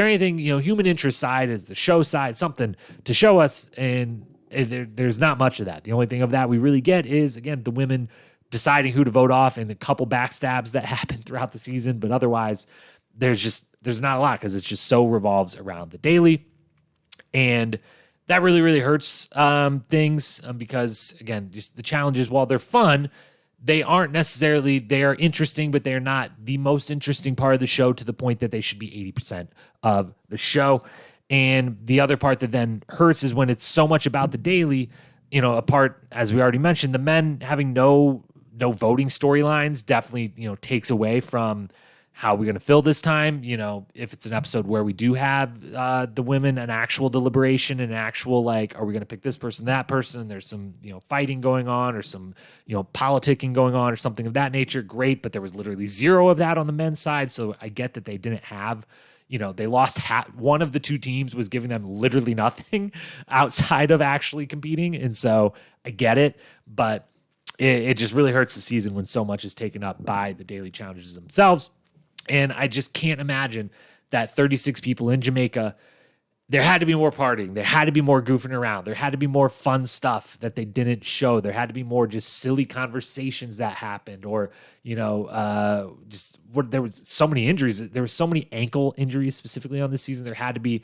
S1: anything, human interest side, is the show side, something to show us? And there's not much of that. The only thing of that we really get is, again, the women deciding who to vote off and a couple backstabs that happen throughout the season. But otherwise, there's not a lot, because it just so revolves around the daily. And that really, really hurts things because, again, just the challenges, while they're fun, they aren't necessarily, they are interesting, but they're not the most interesting part of the show to the point that they should be 80% of the show. And the other part that then hurts is when it's so much about the daily, a part, as we already mentioned, the men having no voting storylines definitely, takes away from how we're going to fill this time. If it's an episode where we do have the women an actual deliberation, an actual, like, are we going to pick this person, that person, and there's some, fighting going on or some, politicking going on or something of that nature, great. But there was literally zero of that on the men's side. So I get that they didn't have, they lost one of the two teams was giving them literally nothing outside of actually competing. And so I get it, but it just really hurts the season when so much is taken up by the daily challenges themselves. And I just can't imagine that 36 people in Jamaica, there had to be more partying. There had to be more goofing around. There had to be more fun stuff that they didn't show. There had to be more just silly conversations that happened, or, there was so many injuries. There were so many ankle injuries specifically on this season. There had to be,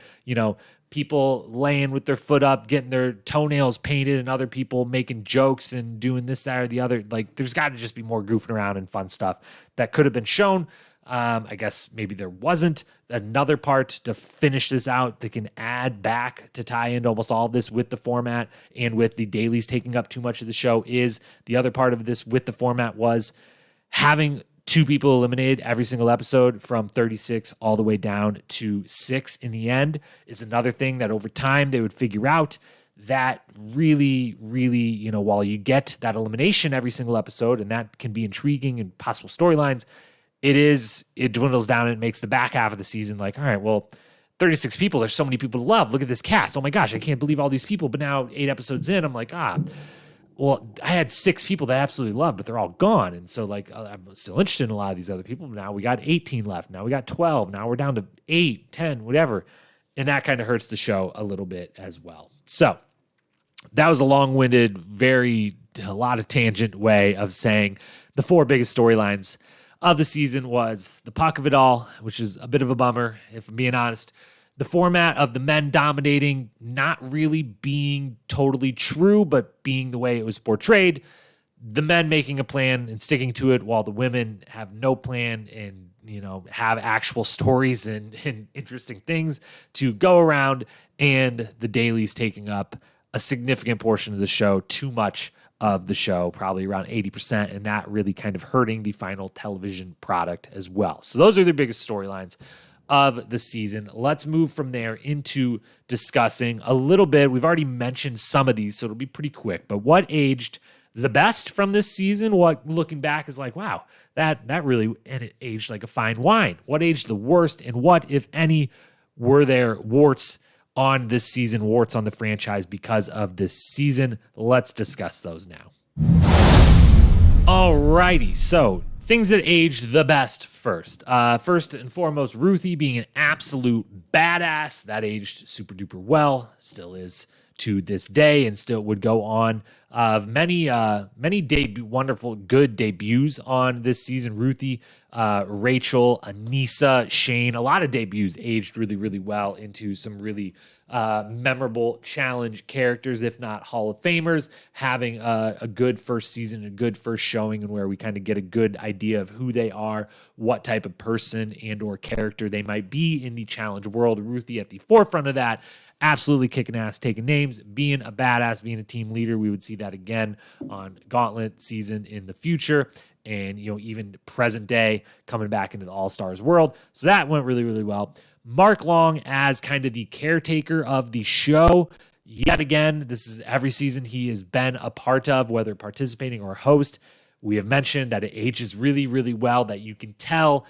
S1: people laying with their foot up, getting their toenails painted, and other people making jokes and doing this, that, or the other. Like, there's got to just be more goofing around and fun stuff that could have been shown. I guess maybe there wasn't. Another part to finish this out that can add back to tie into almost all of this with the format and with the dailies taking up too much of the show is the other part of this with the format was having two people eliminated every single episode from 36 all the way down to 6 in the end is another thing that over time they would figure out. That really, really, while you get that elimination every single episode, and that can be intriguing and possible storylines, it dwindles down and it makes the back half of the season like, all right, well, 36 people, there's so many people to love. Look at this cast. Oh my gosh, I can't believe all these people. But now 8 episodes in, I'm like, well, I had 6 people that I absolutely loved, but they're all gone. And so, like, I'm still interested in a lot of these other people. Now we got 18 left. Now we got 12. Now we're down to 8, 10, whatever. And that kind of hurts the show a little bit as well. So that was a long-winded, a lot of tangent way of saying the 4 biggest storylines of the season was the puck of it all, which is a bit of a bummer, if I'm being honest. The format of the men dominating, not really being totally true, but being the way it was portrayed. The men making a plan and sticking to it while the women have no plan and, have actual stories and interesting things to go around, and the dailies taking up a significant portion of the show, too much of the show, probably around 80%, and that really kind of hurting the final television product as well. So those are the biggest storylines of the season. Let's move from there into discussing a little bit. We've already mentioned some of these, so it'll be pretty quick, but what aged the best from this season? What, looking back, is like, wow, that really, and it aged like a fine wine. What aged the worst, and what, if any, were there warts on this season, warts on the franchise because of this season? Let's discuss those now. Alrighty, so things that aged the best first. First and foremost, Ruthie being an absolute badass. That aged super duper well, still is to this day, and still would go on. Many wonderful, good debuts on this season. Ruthie, Rachel, Anissa, Shane, a lot of debuts aged really, really well into some really memorable challenge characters, if not Hall of Famers, having a good first season, a good first showing, and where we kind of get a good idea of who they are, what type of person and or character they might be in the challenge world. Ruthie at the forefront of that, absolutely kicking ass, taking names, being a badass, being a team leader. We would see that again on Gauntlet season in the future, and even present day coming back into the All-Stars world. So that went really, really well. Mark Long as kind of the caretaker of the show. Yet again, this is every season he has been a part of, whether participating or host. We have mentioned that it ages really, really well, that you can tell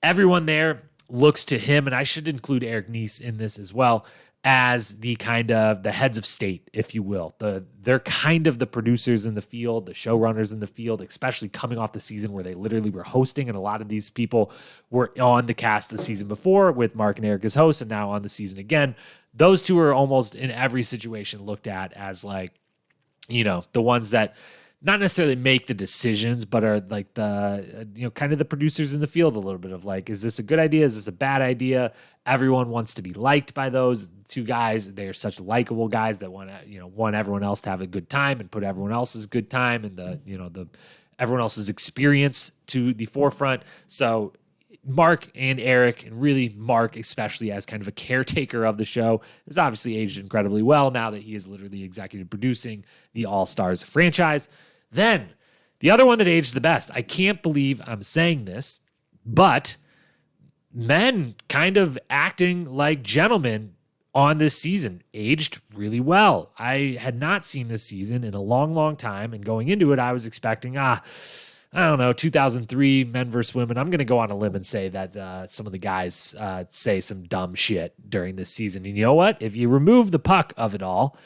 S1: everyone there looks to him, and I should include Eric Nies in this as well, as the kind of the heads of state, if you will. They're kind of the producers in the field, the showrunners in the field, especially coming off the season where they literally were hosting, and a lot of these people were on the cast the season before with Mark and Eric as hosts, and now on the season again. Those two are almost in every situation looked at as like, the ones that not necessarily make the decisions, but are like the, kind of the producers in the field a little bit of like, is this a good idea? Is this a bad idea? Everyone wants to be liked by those two guys. They're such likable guys that want everyone else to have a good time and put everyone else's good time and the everyone else's experience to the forefront. So Mark and Eric, and really Mark especially as kind of a caretaker of the show, has obviously aged incredibly well now that he is literally executive producing the All-Stars franchise. Then the other one that aged the best, I can't believe I'm saying this, but men kind of acting like gentlemen on this season aged really well. I had not seen this season in a long, long time, and going into it, I was expecting, I don't know, 2003 men versus women. I'm going to go on a limb and say that some of the guys say some dumb shit during this season. And you know what? If you remove the puck of it all,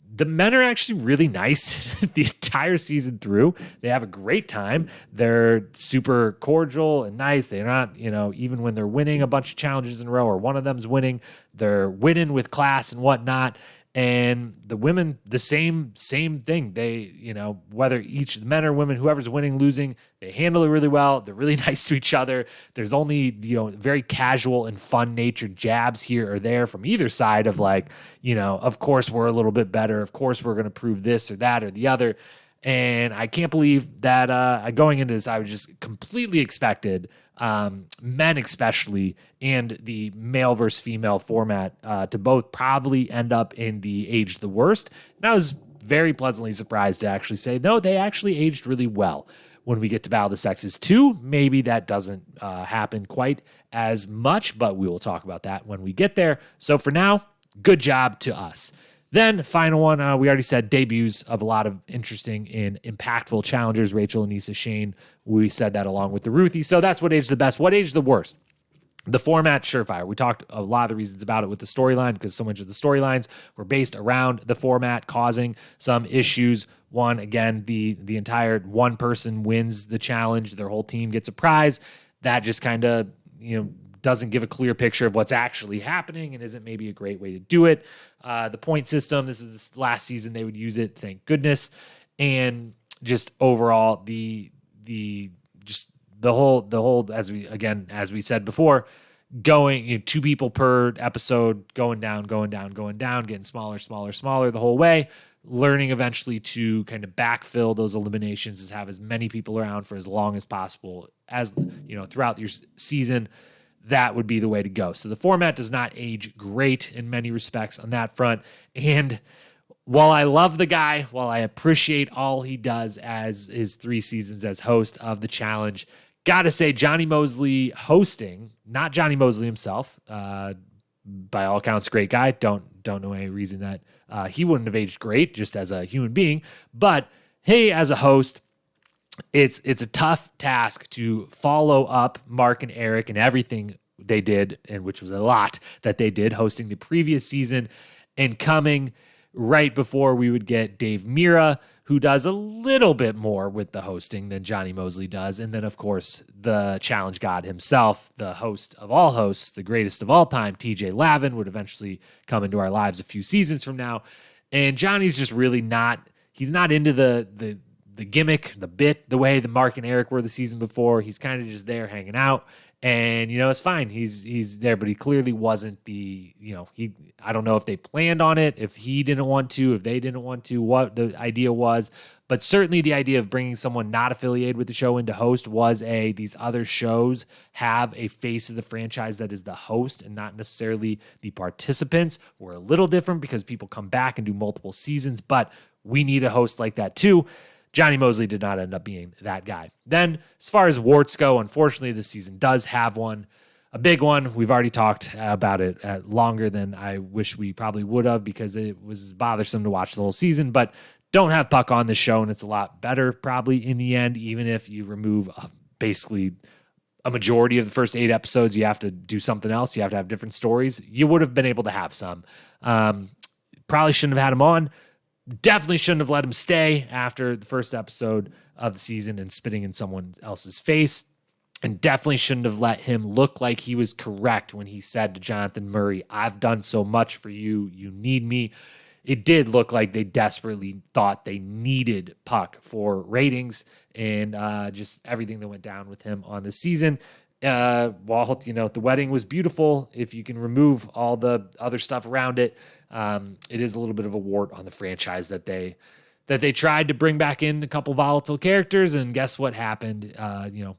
S1: the men are actually really nice the entire season through. They have a great time. They're super cordial and nice. They're not, even when they're winning a bunch of challenges in a row or one of them's winning, they're winning with class and whatnot. And the women, the same thing. They, whether the men or women, whoever's winning, losing, they handle it really well. They're really nice to each other. There's only, very casual and fun natured jabs here or there from either side of like, of course we're a little bit better. Of course we're going to prove this or that or the other. And I can't believe that going into this, I was just completely expected men especially, and the male versus female format to both probably end up in the age the worst. And I was very pleasantly surprised to actually say, no, they actually aged really well. When we get to Battle of the Sexes 2, maybe that doesn't happen quite as much, but we will talk about that when we get there. So for now, good job to us. Then, final one, we already said debuts of a lot of interesting and impactful challengers, Rachel, Anissa, Shane. We said that along with the Ruthie. So that's what aged the best. What aged the worst? The format, surefire. We talked a lot of the reasons about it with the storyline because so much of the storylines were based around the format, causing some issues. One, again, the entire one person wins the challenge. Their whole team gets a prize. That just kind of, doesn't give a clear picture of what's actually happening and isn't maybe a great way to do it. The point system, this is this last season they would use it, thank goodness. And just overall, the whole as we said before, going two people per episode, going down, getting smaller the whole way, learning eventually to kind of backfill those eliminations, is have as many people around for as long as possible as throughout your season. That would be the way to go. So the format does not age great in many respects on that front. And while I love the guy, while I appreciate all he does as his 3 seasons as host of the challenge, gotta say Johnny Mosley hosting, not Johnny Mosley himself, by all accounts, great guy. Don't know any reason that he wouldn't have aged great just as a human being. But hey, as a host, it's a tough task to follow up Mark and Eric and everything they did, and which was a lot that they did hosting the previous season, and coming right before we would get Dave Mira, who does a little bit more with the hosting than Johnny Mosley does. And then, of course, the challenge god himself, the host of all hosts, the greatest of all time, TJ Lavin, would eventually come into our lives a few seasons from now. And Johnny's just really he's not into the gimmick, the bit, the way the Mark and Eric were the season before. He's kind of just there hanging out, and it's fine. He's there, but he clearly wasn't I don't know if they planned on it, if he didn't want to, if they didn't want to, what the idea was, but certainly the idea of bringing someone not affiliated with the show into host was these other shows have a face of the franchise that is the host and not necessarily the participants. We're a little different because people come back and do multiple seasons, but we need a host like that too. Johnny Mosley did not end up being that guy. Then, as far as warts go, unfortunately, this season does have one. A big one. We've already talked about it longer than I wish we probably would have because it was bothersome to watch the whole season, but don't have Puck on this show, and it's a lot better probably in the end, even if you remove basically a majority of the first 8 episodes. You have to do something else. You have to have different stories. You would have been able to have some. Probably shouldn't have had him on. Definitely shouldn't have let him stay after the first episode of the season and spitting in someone else's face. And definitely shouldn't have let him look like he was correct when he said to Jonathan Murray, "I've done so much for you. You need me." It did look like they desperately thought they needed Puck for ratings, and just everything that went down with him on the season. while, the wedding was beautiful, if you can remove all the other stuff around it, it is a little bit of a wart on the franchise that they tried to bring back in a couple volatile characters, and guess what happened?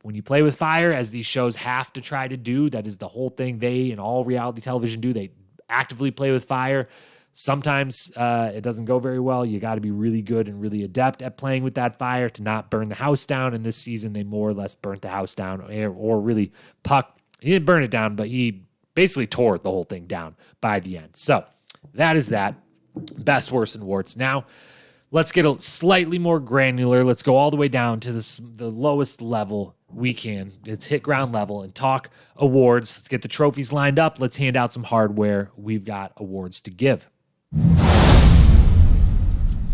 S1: When you play with fire, as these shows have to try to do, that is the whole thing they and all reality television do. They actively play with fire. Sometimes it doesn't go very well. You got to be really good and really adept at playing with that fire to not burn the house down. And this season, they more or less burnt the house down, or really Puck. He didn't burn it down, but he basically tore the whole thing down by the end. So that is that. Best, worst, and warts. Now, let's get a slightly more granular. Let's go all the way down to the lowest level we can. It's hit ground level and talk awards. Let's get the trophies lined up. Let's hand out some hardware. We've got awards to give.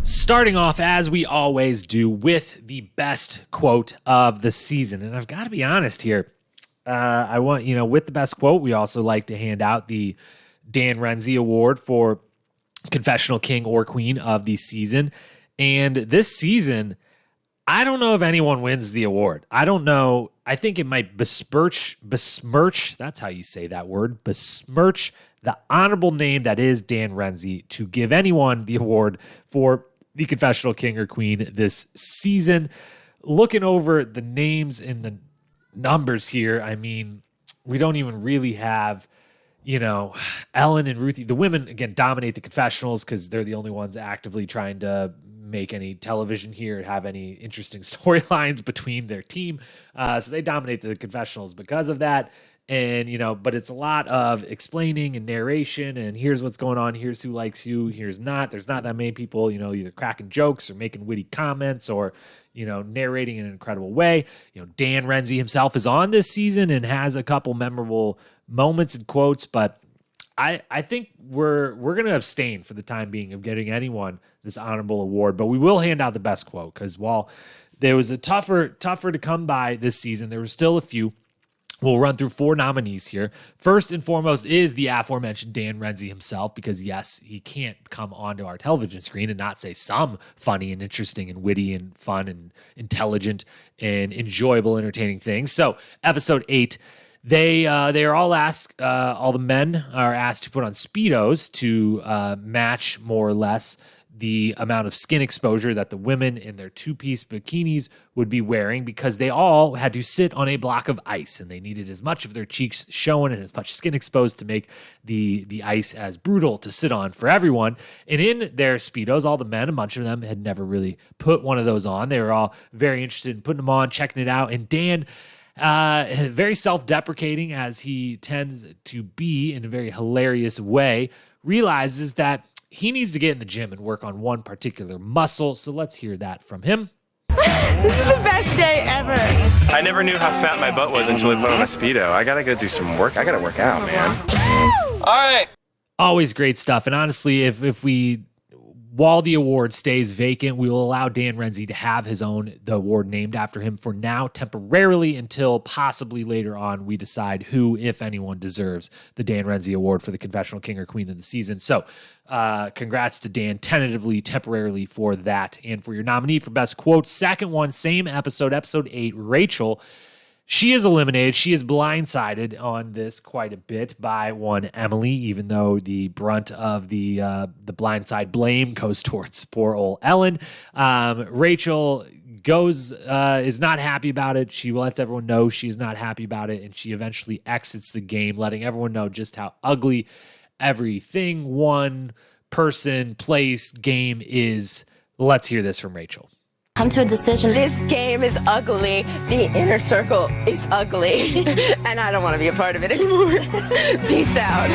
S1: Starting off, as we always do, with the best quote of the season. And I've got to be honest here. I want, with the best quote, we also like to hand out the Dan Renzi Award for Confessional King or Queen of the season. And this season, I don't know if anyone wins the award. I don't know. I think it might besmirch, that's how you say that word, besmirch the honorable name that is Dan Renzi to give anyone the award for the Confessional King or Queen this season. Looking over the names and the numbers here, I mean, we don't even really have, Ellen and Ruthie. The women, again, dominate the confessionals because they're the only ones actively trying to make any television here and have any interesting storylines between their team. So they dominate the confessionals because of that. And, but it's a lot of explaining and narration and here's what's going on. Here's who likes you. Here's not. There's not that many people, either cracking jokes or making witty comments or, narrating in an incredible way. Dan Renzi himself is on this season and has a couple memorable moments and quotes, but I think we're going to abstain for the time being of getting anyone this honorable award, but we will hand out the best quote because while there was a tougher to come by this season, there were still a few. We'll run through 4 nominees here. First and foremost is the aforementioned Dan Renzi himself, because yes, he can't come onto our television screen and not say some funny and interesting and witty and fun and intelligent and enjoyable, entertaining things. So episode 8, they are all asked, all the men are asked to put on Speedos to match more or less the amount of skin exposure that the women in their 2-piece bikinis would be wearing, because they all had to sit on a block of ice and they needed as much of their cheeks showing and as much skin exposed to make the ice as brutal to sit on for everyone. And in their Speedos, all the men, a bunch of them had never really put one of those on. They were all very interested in putting them on, checking it out. And Dan, very self-deprecating as he tends to be in a very hilarious way, realizes that he needs to get in the gym and work on one particular muscle. So let's hear that from him.
S2: This is the best day ever.
S3: I never knew how fat my butt was until I put on a Speedo. I gotta go do some work. I gotta work out, man. All right.
S1: Always great stuff. And honestly, if we, while the award stays vacant, we will allow Dan Renzi to have the award named after him for now, temporarily, until possibly later on we decide who, if anyone, deserves the Dan Renzi Award for the Confessional King or Queen of the season. So congrats to Dan tentatively, temporarily for that. And for your nominee for Best Quote, second one, same episode 8, Rachel. She is eliminated. She is blindsided on this quite a bit by one Emily, even though the brunt of the blindside blame goes towards poor old Ellen. Rachel is not happy about it. She lets everyone know she's not happy about it, and she eventually exits the game, letting everyone know just how ugly everything, one person, place, game is. Let's hear this from Rachel.
S2: Come to a decision.
S4: This game is ugly. The inner circle is ugly. And I don't want to be a part of it anymore. Peace out.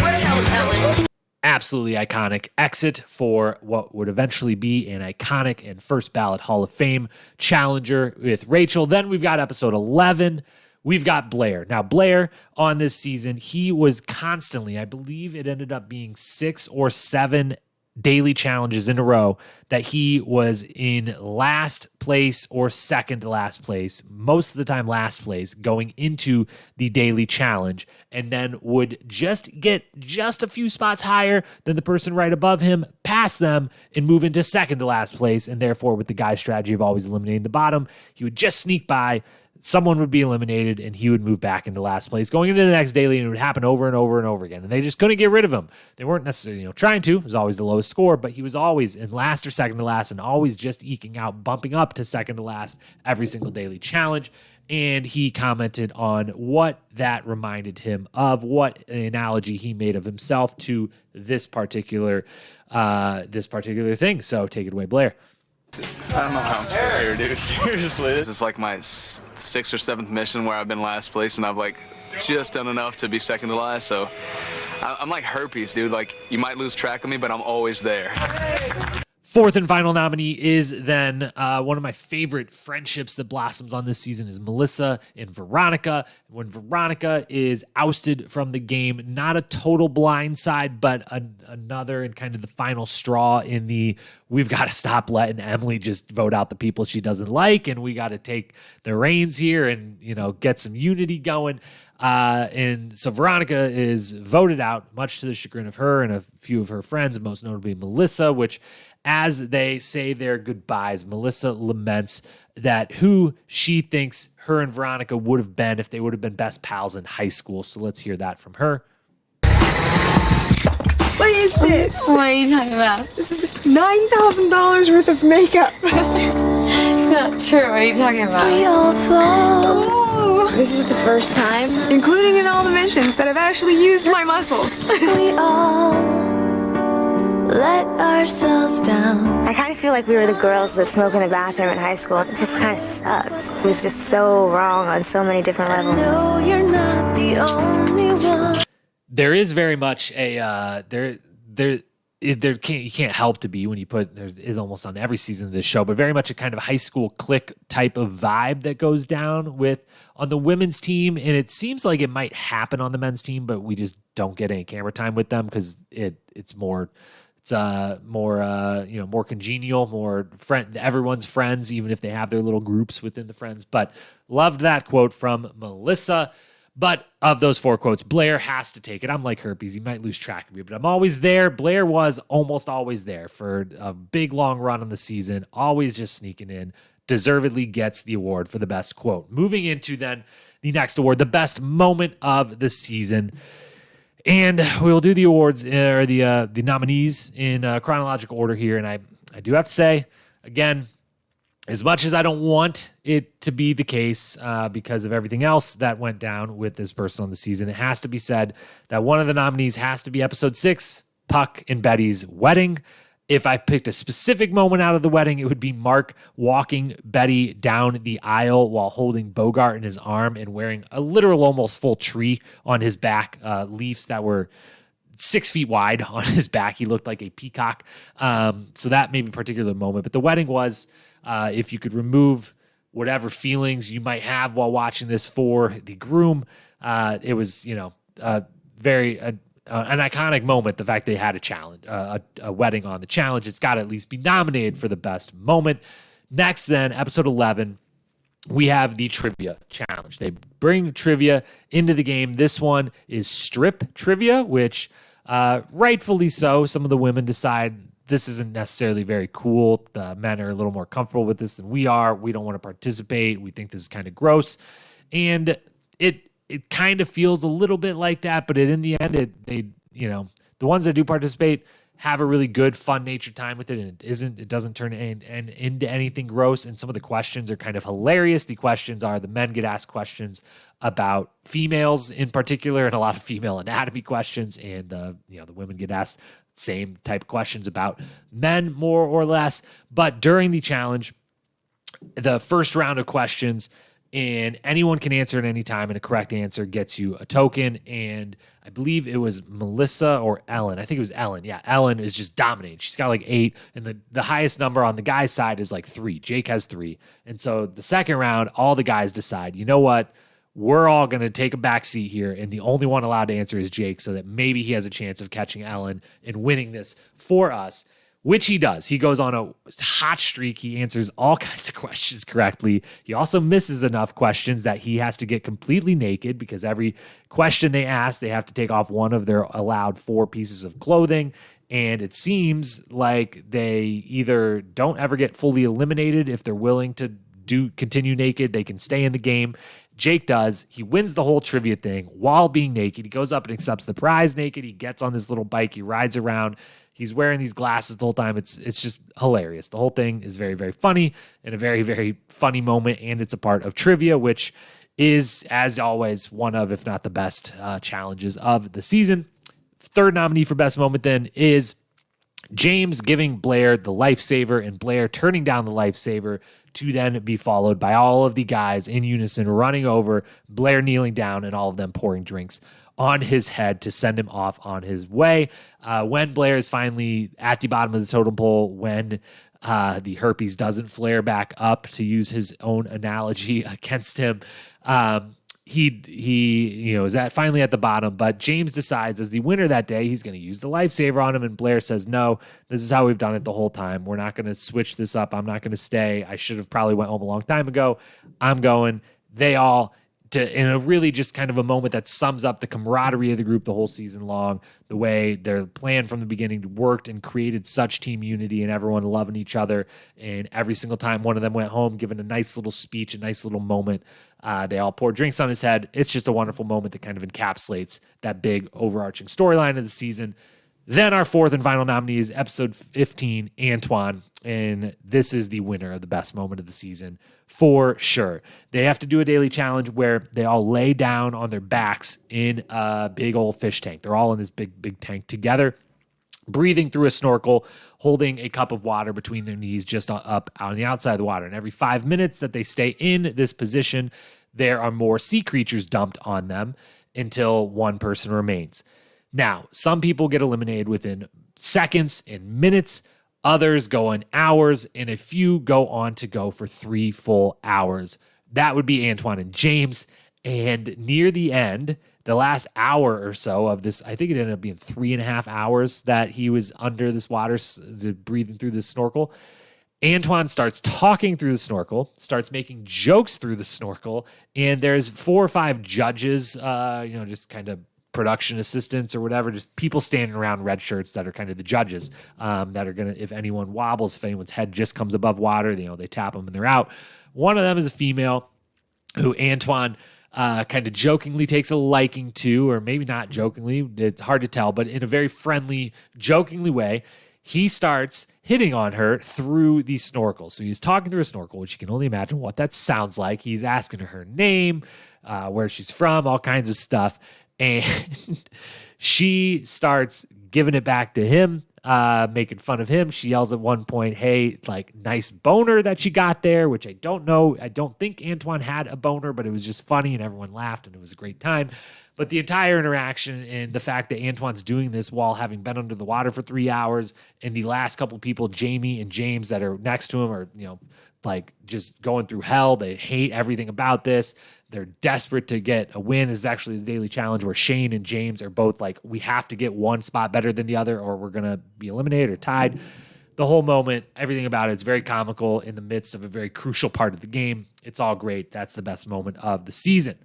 S4: Where the hell is Ellen?
S1: Absolutely iconic exit for what would eventually be an iconic and first ballot Hall of Fame challenger with Rachel. Then we've got episode 11. We've got Blair. Now, Blair on this season, he was constantly, I believe it ended up being 6 or 7 daily challenges in a row that he was in last place or second to last place, most of the time last place, going into the daily challenge, and then would just get just a few spots higher than the person right above him, pass them, and move into second to last place. And therefore, with the guy's strategy of always eliminating the bottom, he would just sneak by someone would be eliminated and he would move back into last place going into the next daily, and it would happen over and over and over again. And they just couldn't get rid of him. They weren't necessarily, trying to. It was always the lowest score, but he was always in last or second to last and always just eking out, bumping up to second to last every single daily challenge. And he commented on what that reminded him of, what analogy he made of himself to this particular thing. So take it away, Blair.
S5: I don't know how I'm still here, dude. Seriously. This is like my sixth or seventh mission where I've been last place, and I've like just done enough to be second to last. So I'm like herpes, dude. Like, you might lose track of me, but I'm always there.
S1: Fourth and final nominee is then one of my favorite friendships that blossoms on this season is Melissa and Veronica. When Veronica is ousted from the game, not a total blindside, but another and kind of the final straw in the we've got to stop letting Emily just vote out the people she doesn't like, and we got to take the reins here and get some unity going. And so Veronica is voted out, much to the chagrin of her and a few of her friends, most notably Melissa, which as they say their goodbyes, Melissa laments that who she thinks her and Veronica would have been if they would have been best pals in high school. So let's hear that from her.
S2: What is this?
S6: What are you talking about?
S2: This is $9,000 worth of makeup.
S6: It's not true. What are you talking about?
S2: Ooh. This is the first time, including in all the missions, that I've actually used my muscles.
S7: We all let ourselves down.
S8: I kind of feel like we were the girls that smoke in the bathroom in high school. It just kind of sucks. It was just so wrong on so many different levels.
S7: No, you're not the only one.
S1: There is very much a you can't help to be when you put there is almost on every season of this show, but very much a kind of high school clique type of vibe that goes down with on the women's team, and it seems like it might happen on the men's team, but we just don't get any camera time with them because it's more congenial, more friend. Everyone's friends, even if they have their little groups within the friends. But loved that quote from Melissa. But of those four quotes, Blair has to take it. I'm like herpes. He might lose track of me, but I'm always there. Blair was almost always there for a big, long run on the season, always just sneaking in, deservedly gets the award for the best quote. Moving into then the next award, the best moment of the season. And we'll do the awards, or the nominees in chronological order here. And I do have to say, again, as much as I don't want it to be the case because of everything else that went down with this person on the season, it has to be said that one of the nominees has to be episode 6, Puck and Betty's wedding. If I picked a specific moment out of the wedding, it would be Mark walking Betty down the aisle while holding Bogart in his arm and wearing a literal almost full tree on his back, leaves that were 6 feet wide on his back. He looked like a peacock. So that may be a particular moment. But the wedding was, if you could remove whatever feelings you might have while watching this for the groom, it was, very an iconic moment. The fact they had a challenge, a wedding on the challenge, it's got to at least be nominated for the best moment. Next, then, episode 11, we have the trivia challenge. They bring trivia into the game. This one is strip trivia, which rightfully so. Some of the women decide this isn't necessarily very cool. The men are a little more comfortable with this than we are. We don't want to participate. We think this is kind of gross. And it kind of feels a little bit like that, but in the end, the ones that do participate have a really good, fun-natured time with it, and it doesn't turn into anything gross. And some of the questions are kind of hilarious. The questions are the men get asked questions about females in particular, and a lot of female anatomy questions, and the women get asked same type of questions about men, more or less. But during the challenge, the first round of questions, and anyone can answer at any time, and a correct answer gets you a token. And I believe it was Melissa or Ellen. I think it was Ellen. Yeah, Ellen is just dominating. She's got like 8, and the highest number on the guy's side is like 3. Jake has 3. And so the second round, all the guys decide, you know what? We're all going to take a back seat here, and the only one allowed to answer is Jake, so that maybe he has a chance of catching Ellen and winning this for us. Which he does. He goes on a hot streak. He answers all kinds of questions correctly. He also misses enough questions that he has to get completely naked, because every question they ask, they have to take off one of their allowed 4 pieces of clothing. And it seems like they either don't ever get fully eliminated if they're willing to do continue naked. They can stay in the game. Jake does. He wins the whole trivia thing while being naked. He goes up and accepts the prize naked. He gets on this little bike. He rides around. He's wearing these glasses the whole time. It's just hilarious. The whole thing is very, very funny and a very, very funny moment. And it's a part of trivia, which is, as always, one of, if not the best challenges of the season. Third nominee for best moment then is James giving Blair the lifesaver and Blair turning down the lifesaver to then be followed by all of the guys in unison running over, Blair kneeling down, and all of them pouring drinks on his head to send him off on his way. When Blair is finally at the bottom of the totem pole, when the herpes doesn't flare back up, to use his own analogy against him, he is finally at the bottom, but James decides as the winner that day, he's going to use the lifesaver on him. And Blair says, no, this is how we've done it the whole time. We're not going to switch this up. I'm not going to stay. I should have probably went home a long time ago. I'm going. They all, in a really just kind of a moment that sums up the camaraderie of the group the whole season long, the way their plan from the beginning worked and created such team unity and everyone loving each other. And every single time one of them went home, giving a nice little speech, a nice little moment, they all pour drinks on his head. It's just a wonderful moment that kind of encapsulates that big overarching storyline of the season. Then our fourth and final nominee is episode 15, Antoine. And this is the winner of the best moment of the season for sure. They have to do a daily challenge where they all lay down on their backs in a big old fish tank. They're all in this big tank together, breathing through a snorkel, holding a cup of water between their knees just up on the outside of the water. And every 5 minutes that they stay in this position, there are more sea creatures dumped on them until one person remains. Now, some people get eliminated within seconds and minutes, others go in hours, and a few go on to go for 3 full hours. That would be Antoine and James. And near the end, the last hour or so of this, I think it ended up being 3.5 hours that he was under this water, breathing through this snorkel. Antoine starts talking through the snorkel, starts making jokes through the snorkel, and there's 4 or 5 judges, just kind of production assistants or whatever, just people standing around, red shirts, that are kind of the judges, that are going to, if anyone wobbles, if anyone's head just comes above water, they tap them and they're out. One of them is a female who Antoine kind of jokingly takes a liking to, or maybe not jokingly, it's hard to tell, but in a very friendly, jokingly way, he starts hitting on her through the snorkel. So he's talking through a snorkel, which you can only imagine what that sounds like. He's asking her name, where she's from, all kinds of stuff. And she starts giving it back to him, making fun of him. She yells at one point, hey, like, nice boner that she got there, which I don't know. I don't think Antoine had a boner, but it was just funny and everyone laughed and it was a great time. But the entire interaction and the fact that Antoine's doing this while having been under the water for 3 hours, and the last couple of people, Jamie and James, that are next to him are, like just going through hell. They hate everything about this. They're desperate to get a win. This is actually the daily challenge where Shane and James are both like, we have to get one spot better than the other or we're going to be eliminated or tied. The whole moment, everything about it's very comical in the midst of a very crucial part of the game. It's all great. That's the best moment of the season.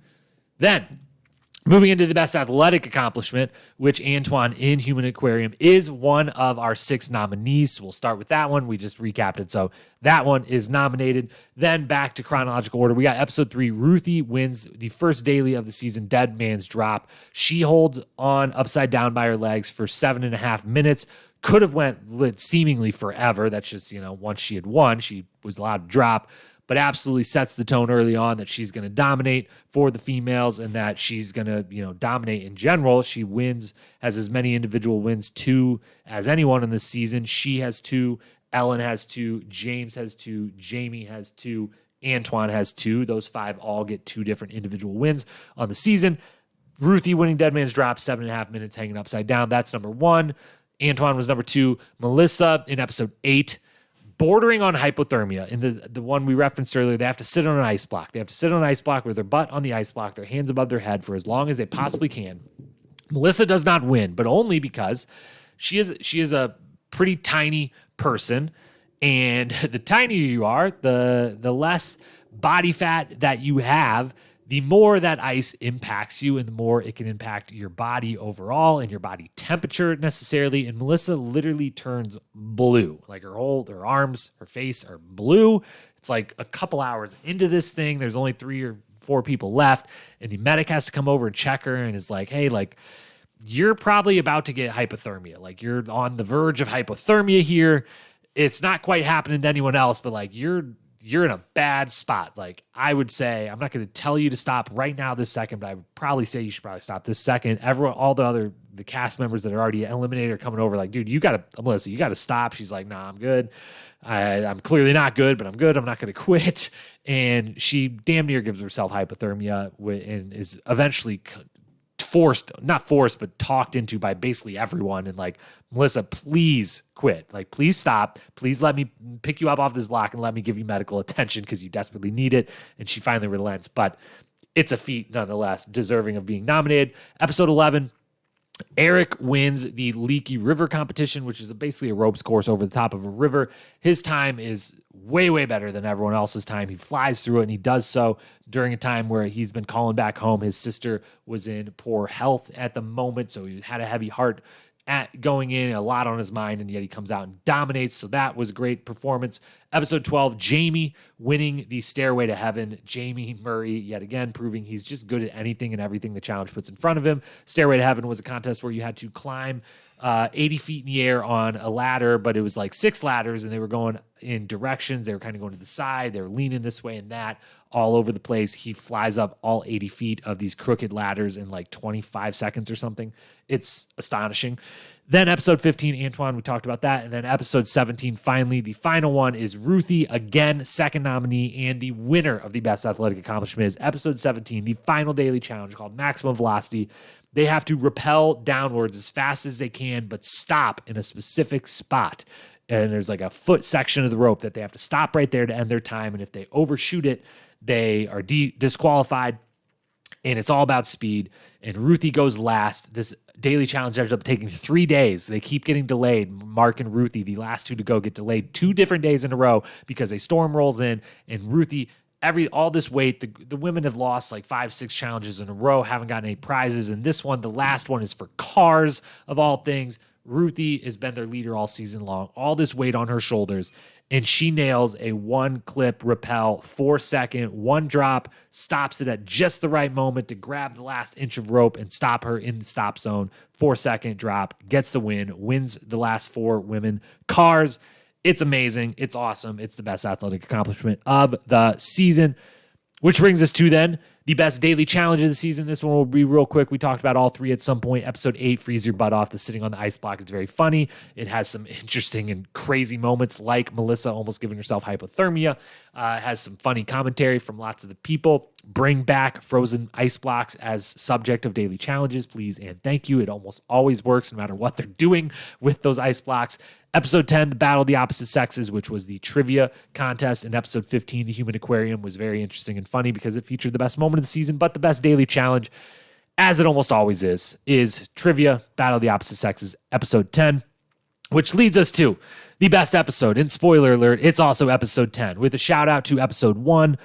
S1: Then, moving into the best athletic accomplishment, which Antoine in Human Aquarium is one of our 6 nominees. So we'll start with that one. We just recapped it. So that one is nominated. Then back to chronological order. We got episode 3. Ruthie wins the first daily of the season, Dead Man's Drop. She holds on upside down by her legs for 7.5 minutes. Could have went seemingly forever. That's just, once she had won, she was allowed to drop. But absolutely sets the tone early on that she's going to dominate for the females and that she's going to, dominate in general. She wins, has as many individual wins, 2 as anyone in this season. She has 2, Ellen has 2, James has 2, Jamie has 2, Antoine has 2. Those 5 all get 2 different individual wins on the season. Ruthie winning Dead Man's Drop, 7.5 minutes hanging upside down. That's number 1. Antoine was number 2. Melissa in episode 8. Bordering on hypothermia. In the one we referenced earlier, they have to sit on an ice block. They have to sit on an ice block with their butt on the ice block, their hands above their head for as long as they possibly can. Melissa does not win, but only because she is a pretty tiny person, and the tinier you are, the less body fat that you have, the more that ice impacts you and the more it can impact your body overall and your body temperature necessarily. And Melissa literally turns blue. Like her arms, her face are blue. It's like a couple hours into this thing. There's only 3 or 4 people left, and the medic has to come over and check her and is like, hey, like, you're probably about to get hypothermia. Like, you're on the verge of hypothermia here. It's not quite happening to anyone else, but like, you're in a bad spot. Like, I would say, I'm not going to tell you to stop right now this second, but I would probably say you should probably stop this second. Everyone, all the cast members that are already eliminated are coming over like, dude, Melissa, you got to stop. She's like, nah, I'm good. I'm clearly not good, but I'm good. I'm not going to quit. And she damn near gives herself hypothermia and is eventually not forced, but talked into by basically everyone. And like, Melissa, please quit. Like, please stop. Please let me pick you up off this block and let me give you medical attention because you desperately need it. And she finally relents. But it's a feat nonetheless, deserving of being nominated. Episode 11. Eric wins the Leaky River competition, which is basically a ropes course over the top of a river. His time is way, way better than everyone else's time. He flies through it, and he does so during a time where he's been calling back home. His sister was in poor health at the moment, so he had a heavy heart going in, a lot on his mind, and yet he comes out and dominates. So that was a great performance. Episode 12, Jamie winning the Stairway to Heaven. Jamie Murray, yet again, proving he's just good at anything and everything the challenge puts in front of him. Stairway to Heaven was a contest where you had to climb 80 feet in the air on a ladder, but it was like 6 ladders, and they were going in directions. They were kind of going to the side. They were leaning this way and that, all over the place. He flies up all 80 feet of these crooked ladders in like 25 seconds or something. It's astonishing. Then episode 15, Antoine, we talked about that. And then episode 17, finally, the final one is Ruthie, again, second nominee, and the winner of the Best Athletic Accomplishment is episode 17, the final daily challenge called Maximum Velocity. They have to rappel downwards as fast as they can, but stop in a specific spot. And there's like a foot section of the rope that they have to stop right there to end their time. And if they overshoot it, they are disqualified. And it's all about speed. And Ruthie goes last. This daily challenge ends up taking 3 days. They keep getting delayed. Mark and Ruthie, the last 2 to go, get delayed 2 different days in a row because a storm rolls in, and Ruthie, all this weight, the women have lost like 5-6 challenges in a row, haven't gotten any prizes. And this one, the last one, is for cars of all things. Ruthie has been their leader all season long. All this weight on her shoulders, and she nails a 1-clip rappel, 4-second, 1 drop, stops it at just the right moment to grab the last inch of rope and stop her in the stop zone. 4-second drop, gets the win, wins the last 4 women cars. It's amazing. It's awesome. It's the best athletic accomplishment of the season, which brings us to then the best daily challenge of the season. This one will be real quick. We talked about all 3 at some point. Episode 8, Freeze Your Butt Off. The sitting on the ice block is very funny. It has some interesting and crazy moments, like Melissa almost giving herself hypothermia. It has some funny commentary from lots of the people. Bring back frozen ice blocks as subject of daily challenges, please and thank you. It almost always works no matter what they're doing with those ice blocks. Episode 10, The Battle of the Opposite Sexes, which was the trivia contest. And episode 15, The Human Aquarium, was very interesting and funny because it featured the best moment of the season, but the best daily challenge, as it almost always is trivia, Battle of the Opposite Sexes, episode 10, which leads us to the best episode. And spoiler alert, it's also episode 10, with a shout out to episode 1,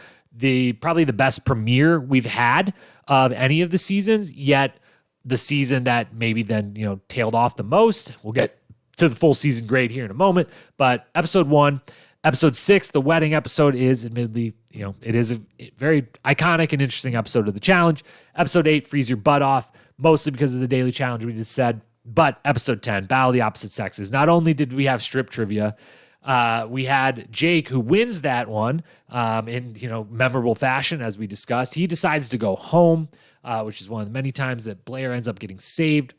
S1: probably the best premiere we've had of any of the seasons, yet the season that maybe then, tailed off the most. We'll get to the full season grade here in a moment, but episode 1, episode 6, the wedding episode, is admittedly, it is a very iconic and interesting episode of the challenge. Episode 8, Freeze Your Butt Off, mostly because of the daily challenge we just said. But episode 10, Battle of the Opposite Sexes. Not only did we have strip trivia, we had Jake, who wins that one in memorable fashion, as we discussed. He decides to go home, which is one of the many times that Blair ends up getting saved.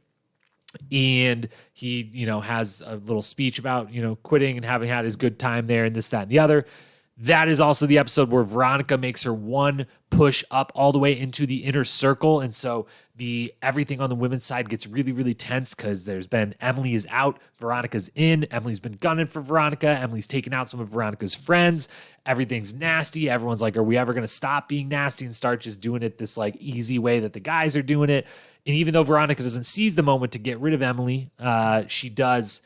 S1: And he, has a little speech about, quitting and having had his good time there and this, that, and the other. That is also the episode where Veronica makes her 1 push up all the way into the inner circle. And so everything on the women's side gets really, really tense because Emily is out, Veronica's in. Emily's been gunning for Veronica. Emily's taken out some of Veronica's friends. Everything's nasty. Everyone's like, are we ever going to stop being nasty and start just doing it this like easy way that the guys are doing it? And even though Veronica doesn't seize the moment to get rid of Emily, she does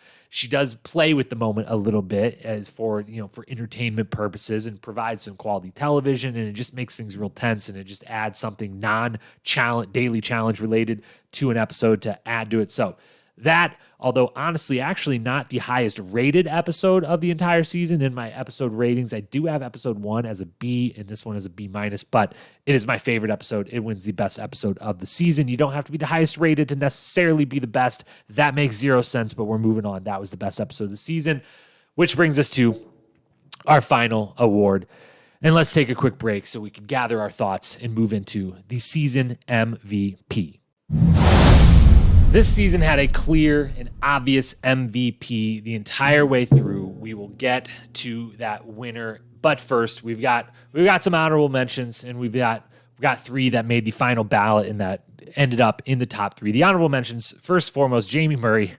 S1: play with the moment a little bit as for entertainment purposes and provide some quality television. And it just makes things real tense, and it just adds something daily challenge related to an episode to add to it. So That, although honestly, actually not the highest rated episode of the entire season in my episode ratings. I do have episode 1 as a B and this one as a B-, but it is my favorite episode. It wins the best episode of the season. You don't have to be the highest rated to necessarily be the best. That makes zero sense, but we're moving on. That was the best episode of the season, which brings us to our final award. And let's take a quick break so we can gather our thoughts and move into the season MVP. This season had a clear and obvious MVP the entire way through. We will get to that winner, but first we've got some honorable mentions, and we've got 3 that made the final ballot and that ended up in the top 3. The honorable mentions, first and foremost, Jamie Murray.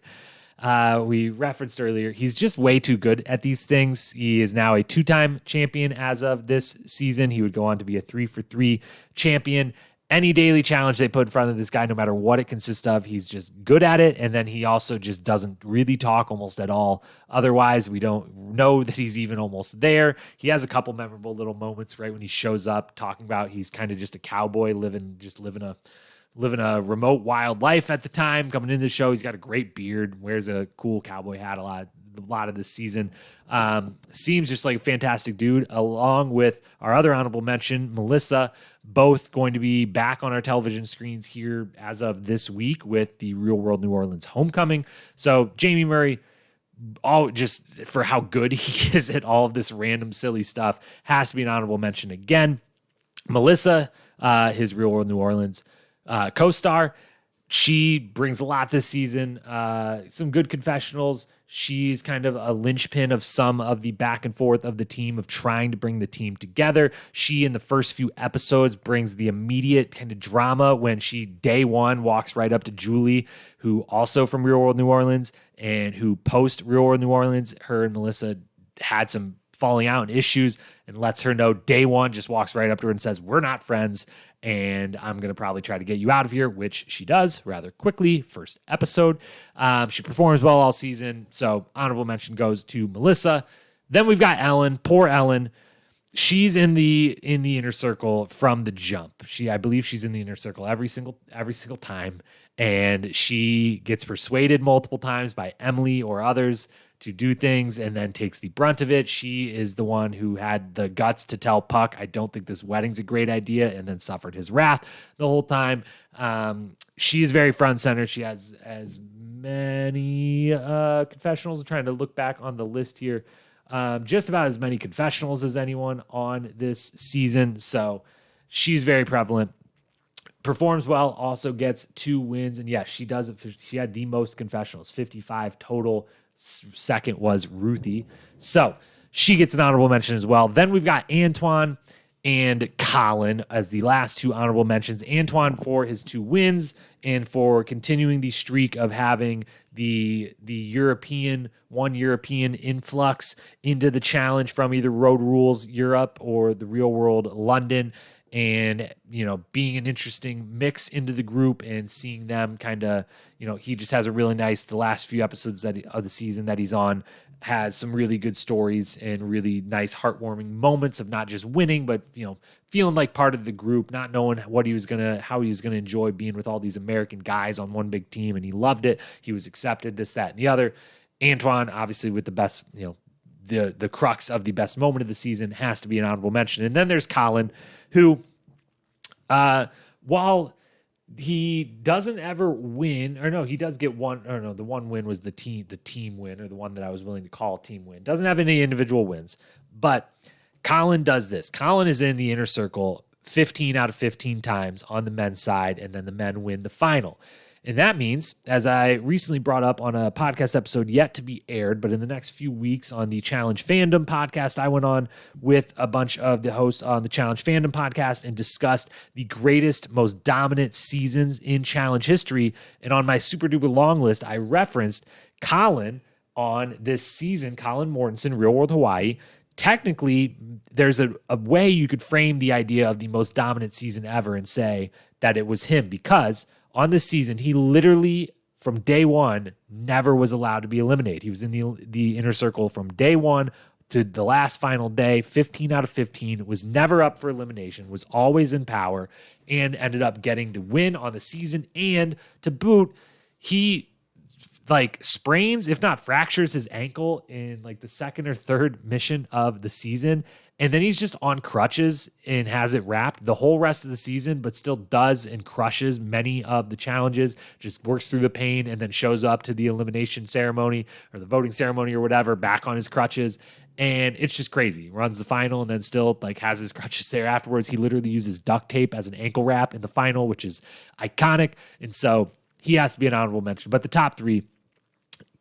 S1: We referenced earlier, he's just way too good at these things. He is now a 2-time champion as of this season. He would go on to be a 3-for-3 champion. Any daily challenge they put in front of this guy, no matter what it consists of, he's just good at it. And then he also just doesn't really talk almost at all. Otherwise, we don't know that he's even almost there. He has a couple memorable little moments right when he shows up talking about he's kind of just a cowboy living a remote wild life at the time. Coming into the show, he's got a great beard, wears a cool cowboy hat a lot of this season. Seems just like a fantastic dude, along with our other honorable mention, Melissa, both going to be back on our television screens here as of this week with the Real World New Orleans Homecoming. So Jamie Murray, all just for how good he is at all of this random silly stuff, has to be an honorable mention again. Melissa, his Real World New Orleans co-star, she brings a lot this season. Some good confessionals. She's kind of a linchpin of some of the back and forth of the team of trying to bring the team together. She, in the first few episodes, brings the immediate kind of drama when she, day one, walks right up to Julie, who also from Real World New Orleans, and who post Real World New Orleans, her and Melissa had some falling out and issues, and lets her know day one, just walks right up to her and says, "We're not friends, and I'm going to probably try to get you out of here," which she does rather quickly. First episode. She performs well all season, so honorable mention goes to Melissa. Then we've got Ellen. Poor Ellen. She's in the inner circle from the jump. I believe she's in the inner circle every single time, and she gets persuaded multiple times by Emily or others to do things and then takes the brunt of it. She is the one who had the guts to tell Puck, "I don't think this wedding's a great idea," and then suffered his wrath the whole time. She's very front and center. She has as many confessionals. I'm trying to look back on the list here. Just about as many confessionals as anyone on this season. So she's very prevalent. Performs well, also gets 2 wins. And yes, she does it. She had the most confessionals, 55 total. Second was Ruthie. So she gets an honorable mention as well. Then we've got Antoine and Colin as the last 2 honorable mentions. Antoine for his 2 wins and for continuing the streak of having the European influx into the challenge from either Road Rules Europe or the Real World London. And, being an interesting mix into the group and seeing them kind of, he just has a really nice, the last few episodes of the season that he's on has some really good stories and really nice heartwarming moments of not just winning, but, feeling like part of the group, not knowing how he was going to enjoy being with all these American guys on one big team. And he loved it. He was accepted, this, that, and the other. Antoine, obviously with the best, the crux of the best moment of the season, has to be an honorable mention. And then there's Colin, who, while he doesn't ever win, or no, he does get one, or no, the one win was the team win, or the one that I was willing to call team win. Doesn't have any individual wins, but Colin does this. Colin is in the inner circle 15 out of 15 times on the men's side, and then the men win the final. And that means, as I recently brought up on a podcast episode yet to be aired, but in the next few weeks on the Challenge Fandom podcast, I went on with a bunch of the hosts on the Challenge Fandom podcast and discussed the greatest, most dominant seasons in Challenge history. And on my super duper long list, I referenced Colin on this season, Colin Mortensen, Real World Hawaii. Technically, there's a way you could frame the idea of the most dominant season ever and say that it was him, because on this season, he literally, from day one, never was allowed to be eliminated. He was in the inner circle from day one to the last final day, 15 out of 15, was never up for elimination, was always in power, and ended up getting the win on the season. And to boot, he like sprains, if not fractures, his ankle in like the second or third mission of the season. And then he's just on crutches and has it wrapped the whole rest of the season, but still does and crushes many of the challenges, just works through the pain and then shows up to the elimination ceremony or the voting ceremony or whatever, back on his crutches. And it's just crazy. Runs the final and then still like has his crutches there afterwards. He literally uses duct tape as an ankle wrap in the final, which is iconic. And so he has to be an honorable mention. But the top three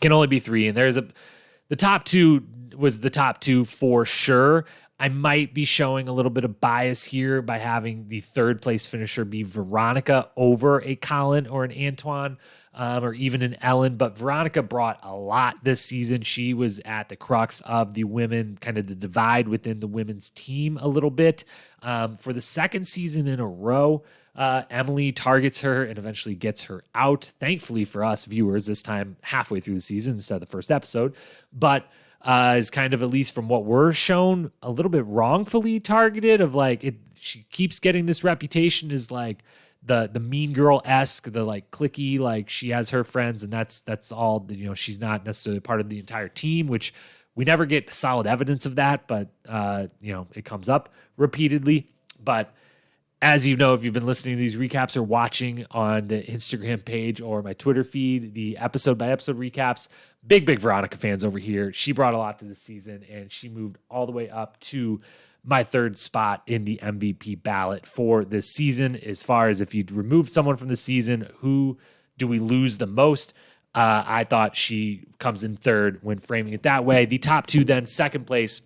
S1: can only be three. And the top two was the top two for sure. I might be showing a little bit of bias here by having the third place finisher be Veronica over a Colin or an Antoine or even an Ellen. But Veronica brought a lot this season. She was at the crux of the women, kind of the divide within the women's team a little bit. For the second season in a row, Emily targets her and eventually gets her out. Thankfully for us viewers, this time halfway through the season instead of the first episode. But is kind of, at least from what we're shown, a little bit wrongfully targeted of like it. She keeps getting this reputation as like the mean girl-esque, the like cliquey, like she has her friends and that's all, you know, she's not necessarily part of the entire team, which we never get solid evidence of that, but you know, it comes up repeatedly. But as you know, if you've been listening to these recaps or watching on the Instagram page or my Twitter feed, the episode by episode recaps, big Veronica fans over here. She brought a lot to the season and she moved all the way up to my third spot in the MVP ballot for this season. As far as if you'd remove someone from the season, who do we lose the most? I thought she comes in third when framing it that way. The top two then, second place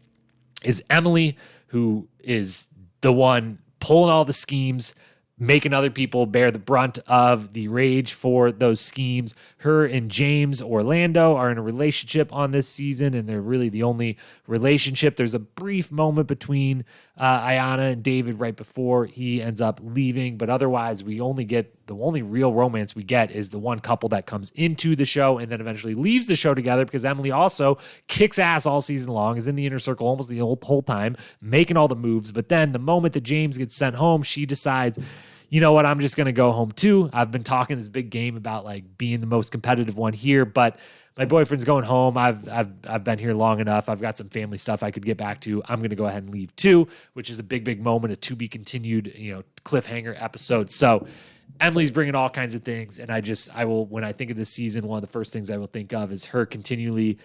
S1: is Emily, who is the one pulling all the schemes, making other people bear the brunt of the rage for those schemes. Her and James Orlando are in a relationship on this season, and they're really the only relationship. There's a brief moment between Ayanna and David right before he ends up leaving, but otherwise we only get, the only real romance we get is the one couple that comes into the show and then eventually leaves the show together, because Emily also kicks ass all season long, is in the inner circle almost the whole time, making all the moves. But then the moment that James gets sent home, she decides, you know what, I'm just going to go home too. I've been talking this big game about like being the most competitive one here, but my boyfriend's going home. I've been here long enough. I've got some family stuff I could get back to. I'm going to go ahead and leave too, which is a big moment, a to be continued, you know, cliffhanger episode. So Emily's bringing all kinds of things. And I will, when I think of this season, one of the first things I will think of is her continually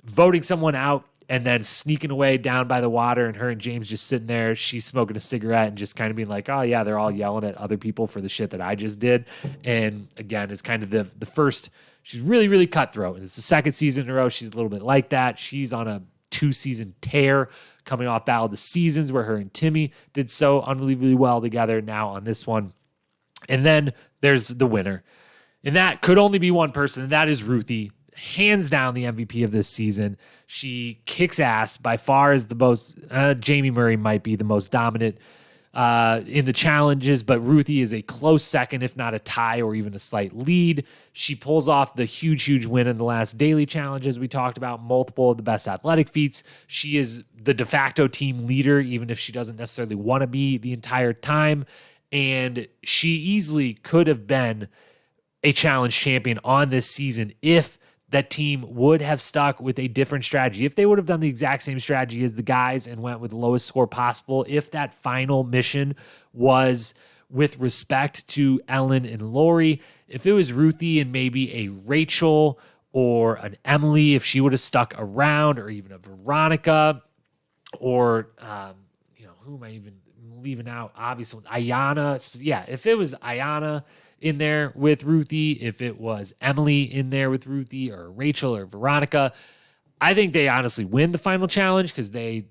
S1: voting someone out and then sneaking away down by the water, and her and James just sitting there, she's smoking a cigarette and just kind of being like, oh yeah, they're all yelling at other people for the shit that I just did. And again, it's kind of the first, she's really cutthroat, and it's the second season in a row she's a little bit like that. She's on a 2-season tear coming off Battle of the Seasons, where her and Timmy did so unbelievably well together. Now on this one. And then there's the winner, and that could only be one person, and that is Ruthie. Hands down the MVP of this season. She kicks ass by far, as the most, Jamie Murray might be the most dominant in the challenges, but Ruthie is a close second, if not a tie or even a slight lead. She pulls off the huge win in the last daily challenges. We talked about multiple of the best athletic feats. She is the de facto team leader, even if she doesn't necessarily want to be the entire time. And she easily could have been a challenge champion on this season if that team would have stuck with a different strategy. If they would have done the exact same strategy as the guys and went with the lowest score possible, if that final mission was with respect to Ellen and Lori, if it was Ruthie and maybe a Rachel or an Emily, if she would have stuck around, or even a Veronica, or, who am I even leaving out? Obviously, Ayanna. Yeah, if it was Ayanna in there with Ruthie, if it was Emily in there with Ruthie, or Rachel or Veronica, I think they honestly win the final challenge, because they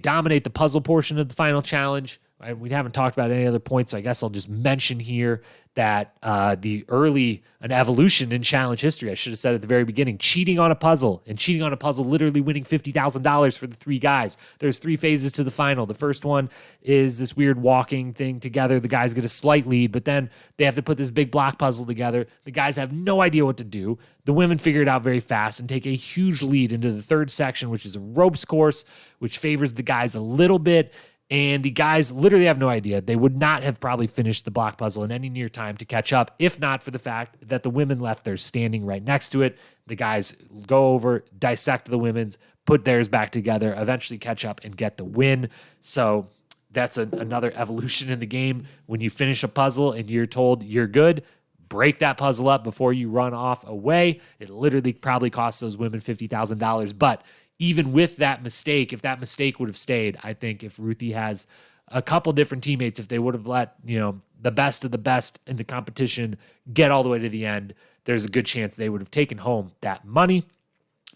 S1: dominate the puzzle portion of the final challenge. We haven't talked about any other points, so I guess I'll just mention here that an evolution in challenge history, I should have said at the very beginning, cheating on a puzzle, literally winning $50,000 for the three guys. There's 3 phases to the final. The first one is this weird walking thing together. The guys get a slight lead, but then they have to put this big block puzzle together. The guys have no idea what to do. The women figure it out very fast and take a huge lead into the third section, which is a ropes course, which favors the guys a little bit. And the guys literally have no idea. They would not have probably finished the block puzzle in any near time to catch up, if not for the fact that the women left theirs standing right next to it. The guys go over, dissect the women's, put theirs back together, eventually catch up and get the win. So that's another evolution in the game. When you finish a puzzle and you're told you're good, break that puzzle up before you run off away. It literally probably costs those women $50,000. But even with that mistake, if that mistake would have stayed, I think if Ruthie has a couple different teammates, if they would have let, the best of the best in the competition get all the way to the end, there's a good chance they would have taken home that money.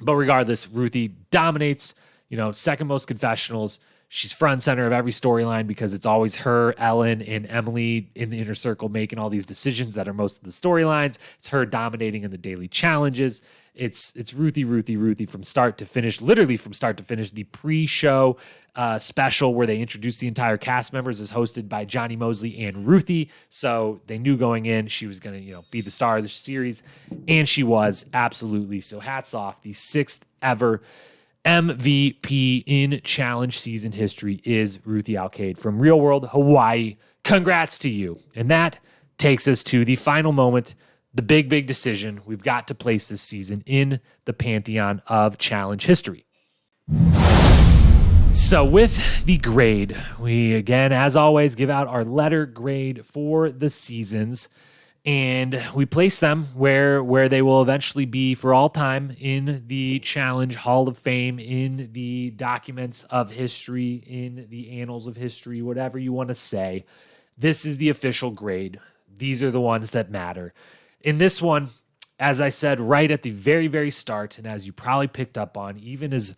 S1: But regardless, Ruthie dominates, second most confessionals. She's front and center of every storyline because it's always her, Ellen, and Emily in the inner circle making all these decisions that are most of the storylines. It's her dominating in the daily challenges. It's Ruthie from start to finish, literally from start to finish. The pre-show special where they introduced the entire cast members is hosted by Johnny Mosley and Ruthie. So they knew going in she was going to, be the star of the series, and she was, absolutely. So hats off. The sixth ever MVP in challenge season history is Ruthie Alcade from Real World Hawaii. Congrats to you. And that takes us to the final moment, the big decision. We've got to place this season in the pantheon of challenge history. So with the grade, we again, as always, give out our letter grade for the seasons. And we place them where they will eventually be for all time in the Challenge Hall of Fame, in the documents of history, in the annals of history, whatever you want to say. This is the official grade. These are the ones that matter. In this one, as I said right at the very, very start, and as you probably picked up on, even as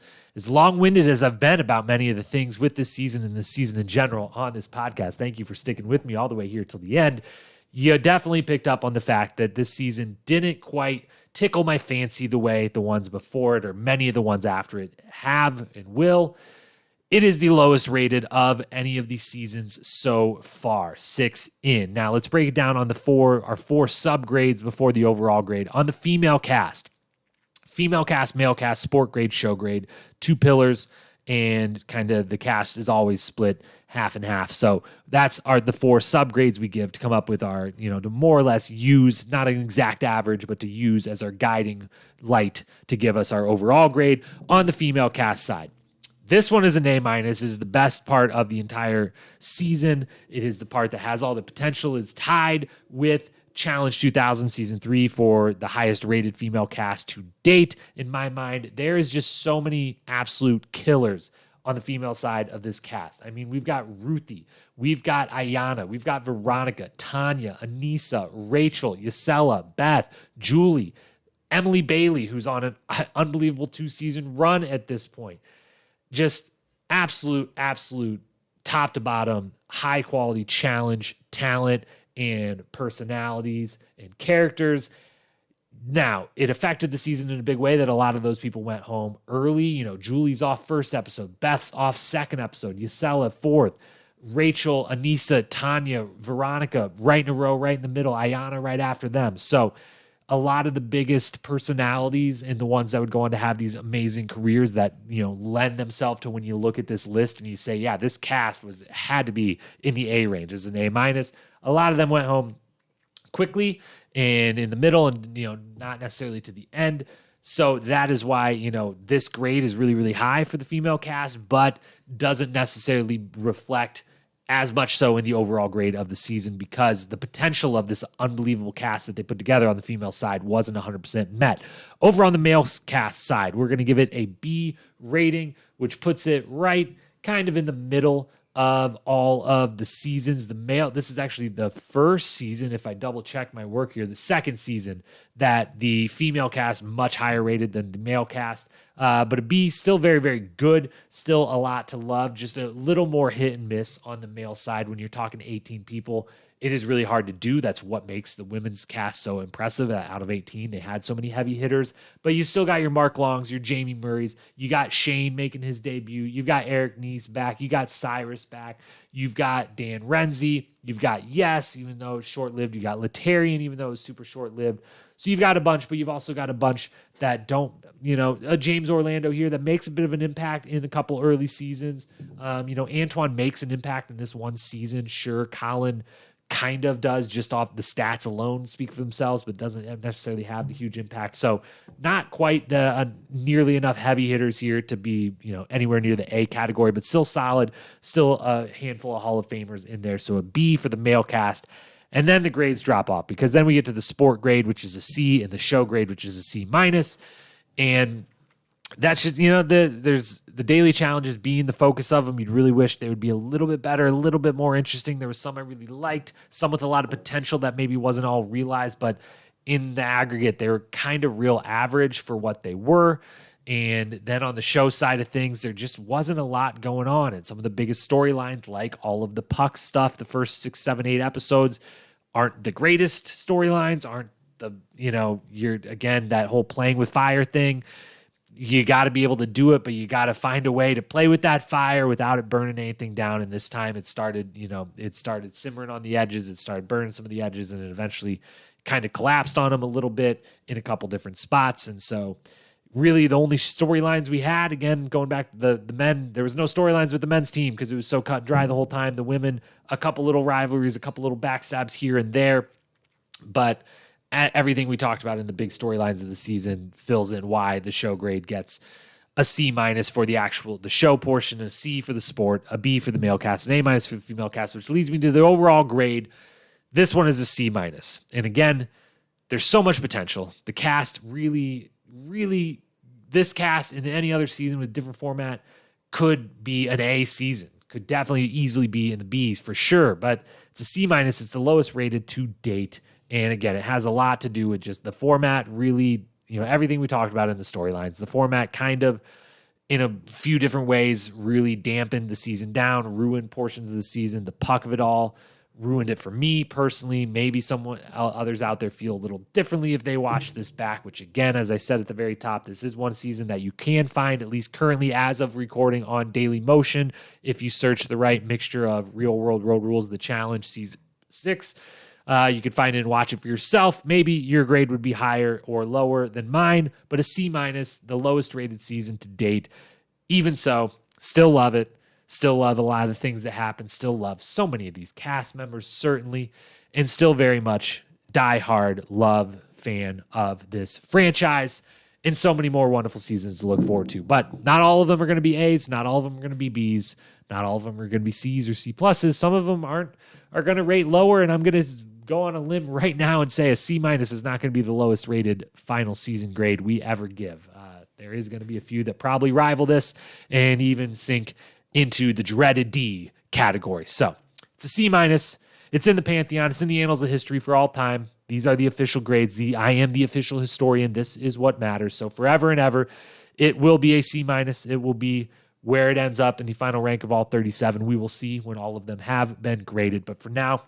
S1: long-winded as I've been about many of the things with this season and this season in general on this podcast, thank you for sticking with me all the way here till the end. You definitely picked up on the fact that this season didn't quite tickle my fancy the way the ones before it or many of the ones after it have and will. It is the lowest rated of any of these seasons so far, 6 in. Now let's break it down on our four subgrades before the overall grade. On the female cast, male cast, sport grade, show grade, 2 pillars, and kind of the cast is always split half and half. So that's the 4 subgrades we give to come up with our, to more or less use, not an exact average, but to use as our guiding light to give us our overall grade on the female cast side. This one is an A-. Is the best part of the entire season. It is the part that has all the potential, is tied with Challenge 2000 Season 3 for the highest rated female cast to date. In my mind, there is just so many absolute killers on the female side of this cast. I mean, we've got Ruthie, we've got Ayana, we've got Veronica, Tanya, Anissa, Rachel, Yesella, Beth, Julie, Emily Bailey, who's on an unbelievable 2-season run at this point. Just absolute top to bottom, high quality challenge, talent, and personalities and characters. Now, it affected the season in a big way that a lot of those people went home early. Julie's off first episode, Beth's off second episode, Yesella fourth, Rachel, Anissa, Tanya, Veronica right in a row, right in the middle, Ayana right after them. So a lot of the biggest personalities and the ones that would go on to have these amazing careers that, lend themselves to when you look at this list and you say, yeah, this cast had to be in the A range as an A-. A lot of them went home quickly and in the middle and, not necessarily to the end. So that is why, this grade is really, really high for the female cast, but doesn't necessarily reflect as much so in the overall grade of the season because the potential of this unbelievable cast that they put together on the female side wasn't 100% met. Over on the male cast side, we're going to give it a B rating, which puts it right kind of in the middle of all of the seasons. This is actually the first season, if I double check my work here, the second season that the female cast much higher rated than the male cast. But a B, still very, very good. Still a lot to love. Just a little more hit and miss on the male side when you're talking 18 people. it is really hard to do. That's what makes the women's cast so impressive. Out of 18, they had so many heavy hitters, but you still got your Mark Longs, your Jamie Murrays. You got Shane making his debut. You've got Eric Neese back. You got Cyrus back. You've got Dan Renzi. You've got Yes, even though it's short-lived. You got Letarian, even though it's super short-lived. So you've got a bunch, but you've also got a bunch that don't, a James Orlando here that makes a bit of an impact in a couple early seasons. Antoine makes an impact in this one season. Sure, Colin kind of does, just off the stats alone speak for themselves, but doesn't necessarily have the huge impact. So not quite the nearly enough heavy hitters here to be, anywhere near the A category, but still solid, still a handful of Hall of Famers in there. So a B for the male cast. And then the grades drop off, because then we get to the sport grade, which is a C, and the show grade, which is a C minus. And that's just, there's the daily challenges being the focus of them. You'd really wish they would be a little bit better, a little bit more interesting. There was some I really liked, some with a lot of potential that maybe wasn't all realized, but in the aggregate, they were kind of real average for what they were. And then on the show side of things, there just wasn't a lot going on. And some of the biggest storylines, like all of the Puck stuff, the first 6, 7, 8 episodes aren't the greatest storylines, aren't that whole playing with fire thing. You got to be able to do it, but you got to find a way to play with that fire without it burning anything down. And this time it started simmering on the edges. It started burning some of the edges, and it eventually kind of collapsed on them a little bit in a couple different spots. And so really the only storylines we had, again, going back to the men, there was no storylines with the men's team because it was so cut and dry the whole time. The women, a couple little rivalries, a couple little backstabs here and there. But everything we talked about in the big storylines of the season fills in why the show grade gets a C minus for the show portion, a C for the sport, a B for the male cast, an A minus for the female cast, which leads me to the overall grade. This one is a C minus. And again, there's so much potential. The cast really, this cast in any other season with a different format could be an A season, could definitely easily be in the B's for sure, but it's a C minus. It's the lowest rated to date. And again, it has a lot to do with just the format, really, everything we talked about in the storylines. The format kind of, in a few different ways, really dampened the season down, ruined portions of the season. The Puck of it all ruined it for me personally. Maybe others out there feel a little differently if they watch this back, which again, as I said at the very top, this is one season that you can find, at least currently as of recording, on Daily Motion. If you search the right mixture of Real World Road Rules, The Challenge, Season 6, you could find it and watch it for yourself. Maybe your grade would be higher or lower than mine, but a C minus, the lowest rated season to date. Even so, still love it. Still love a lot of the things that happen. Still love so many of these cast members, certainly, and still very much diehard love fan of this franchise, and so many more wonderful seasons to look forward to. But not all of them are going to be A's. Not all of them are going to be B's. Not all of them are going to be C's or C pluses. Some of them are going to rate lower, and I'm going to go on a limb right now and say a C minus is not going to be the lowest rated final season grade we ever give. There is going to be a few that probably rival this and even sink into the dreaded D category. So it's a C minus. It's in the Pantheon. It's in the annals of history for all time. These are the official grades. I am the official historian. This is what matters. So forever and ever, it will be a C minus. It will be where it ends up in the final rank of all 37. We will see when all of them have been graded. But for now,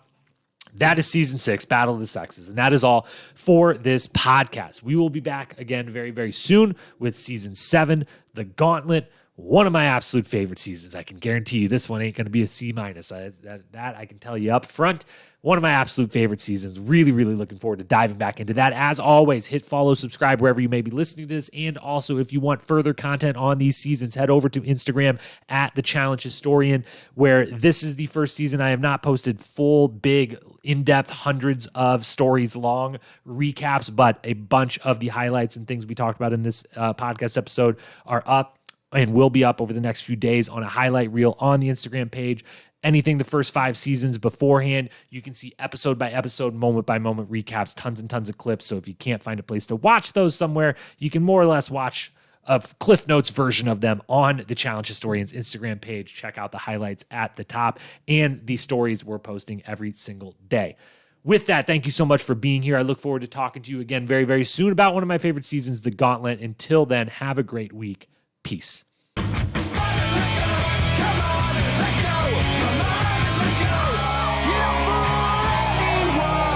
S1: that is season 6, Battle of the Sexes. And that is all for this podcast. We will be back again very, very soon with season 7, The Gauntlet. One of my absolute favorite seasons. I can guarantee you this one ain't going to be a C minus. That I can tell you up front. One of my absolute favorite seasons. Really, really looking forward to diving back into that. As always, hit follow, subscribe wherever you may be listening to this. And also, if you want further content on these seasons, head over to Instagram at The Challenge Historian, where this is the first season I have not posted full, big, in-depth, hundreds of stories long recaps, but a bunch of the highlights and things we talked about in this podcast episode are up and will be up over the next few days on a highlight reel on the Instagram page. Anything the first 5 seasons beforehand, you can see episode by episode, moment by moment recaps, tons and tons of clips. So if you can't find a place to watch those somewhere, you can more or less watch a Cliff Notes version of them on the Challenge Historians Instagram page. Check out the highlights at the top and the stories we're posting every single day. With that, thank you so much for being here. I look forward to talking to you again very, very soon about one of my favorite seasons, The Gauntlet. Until then, have a great week. Peace.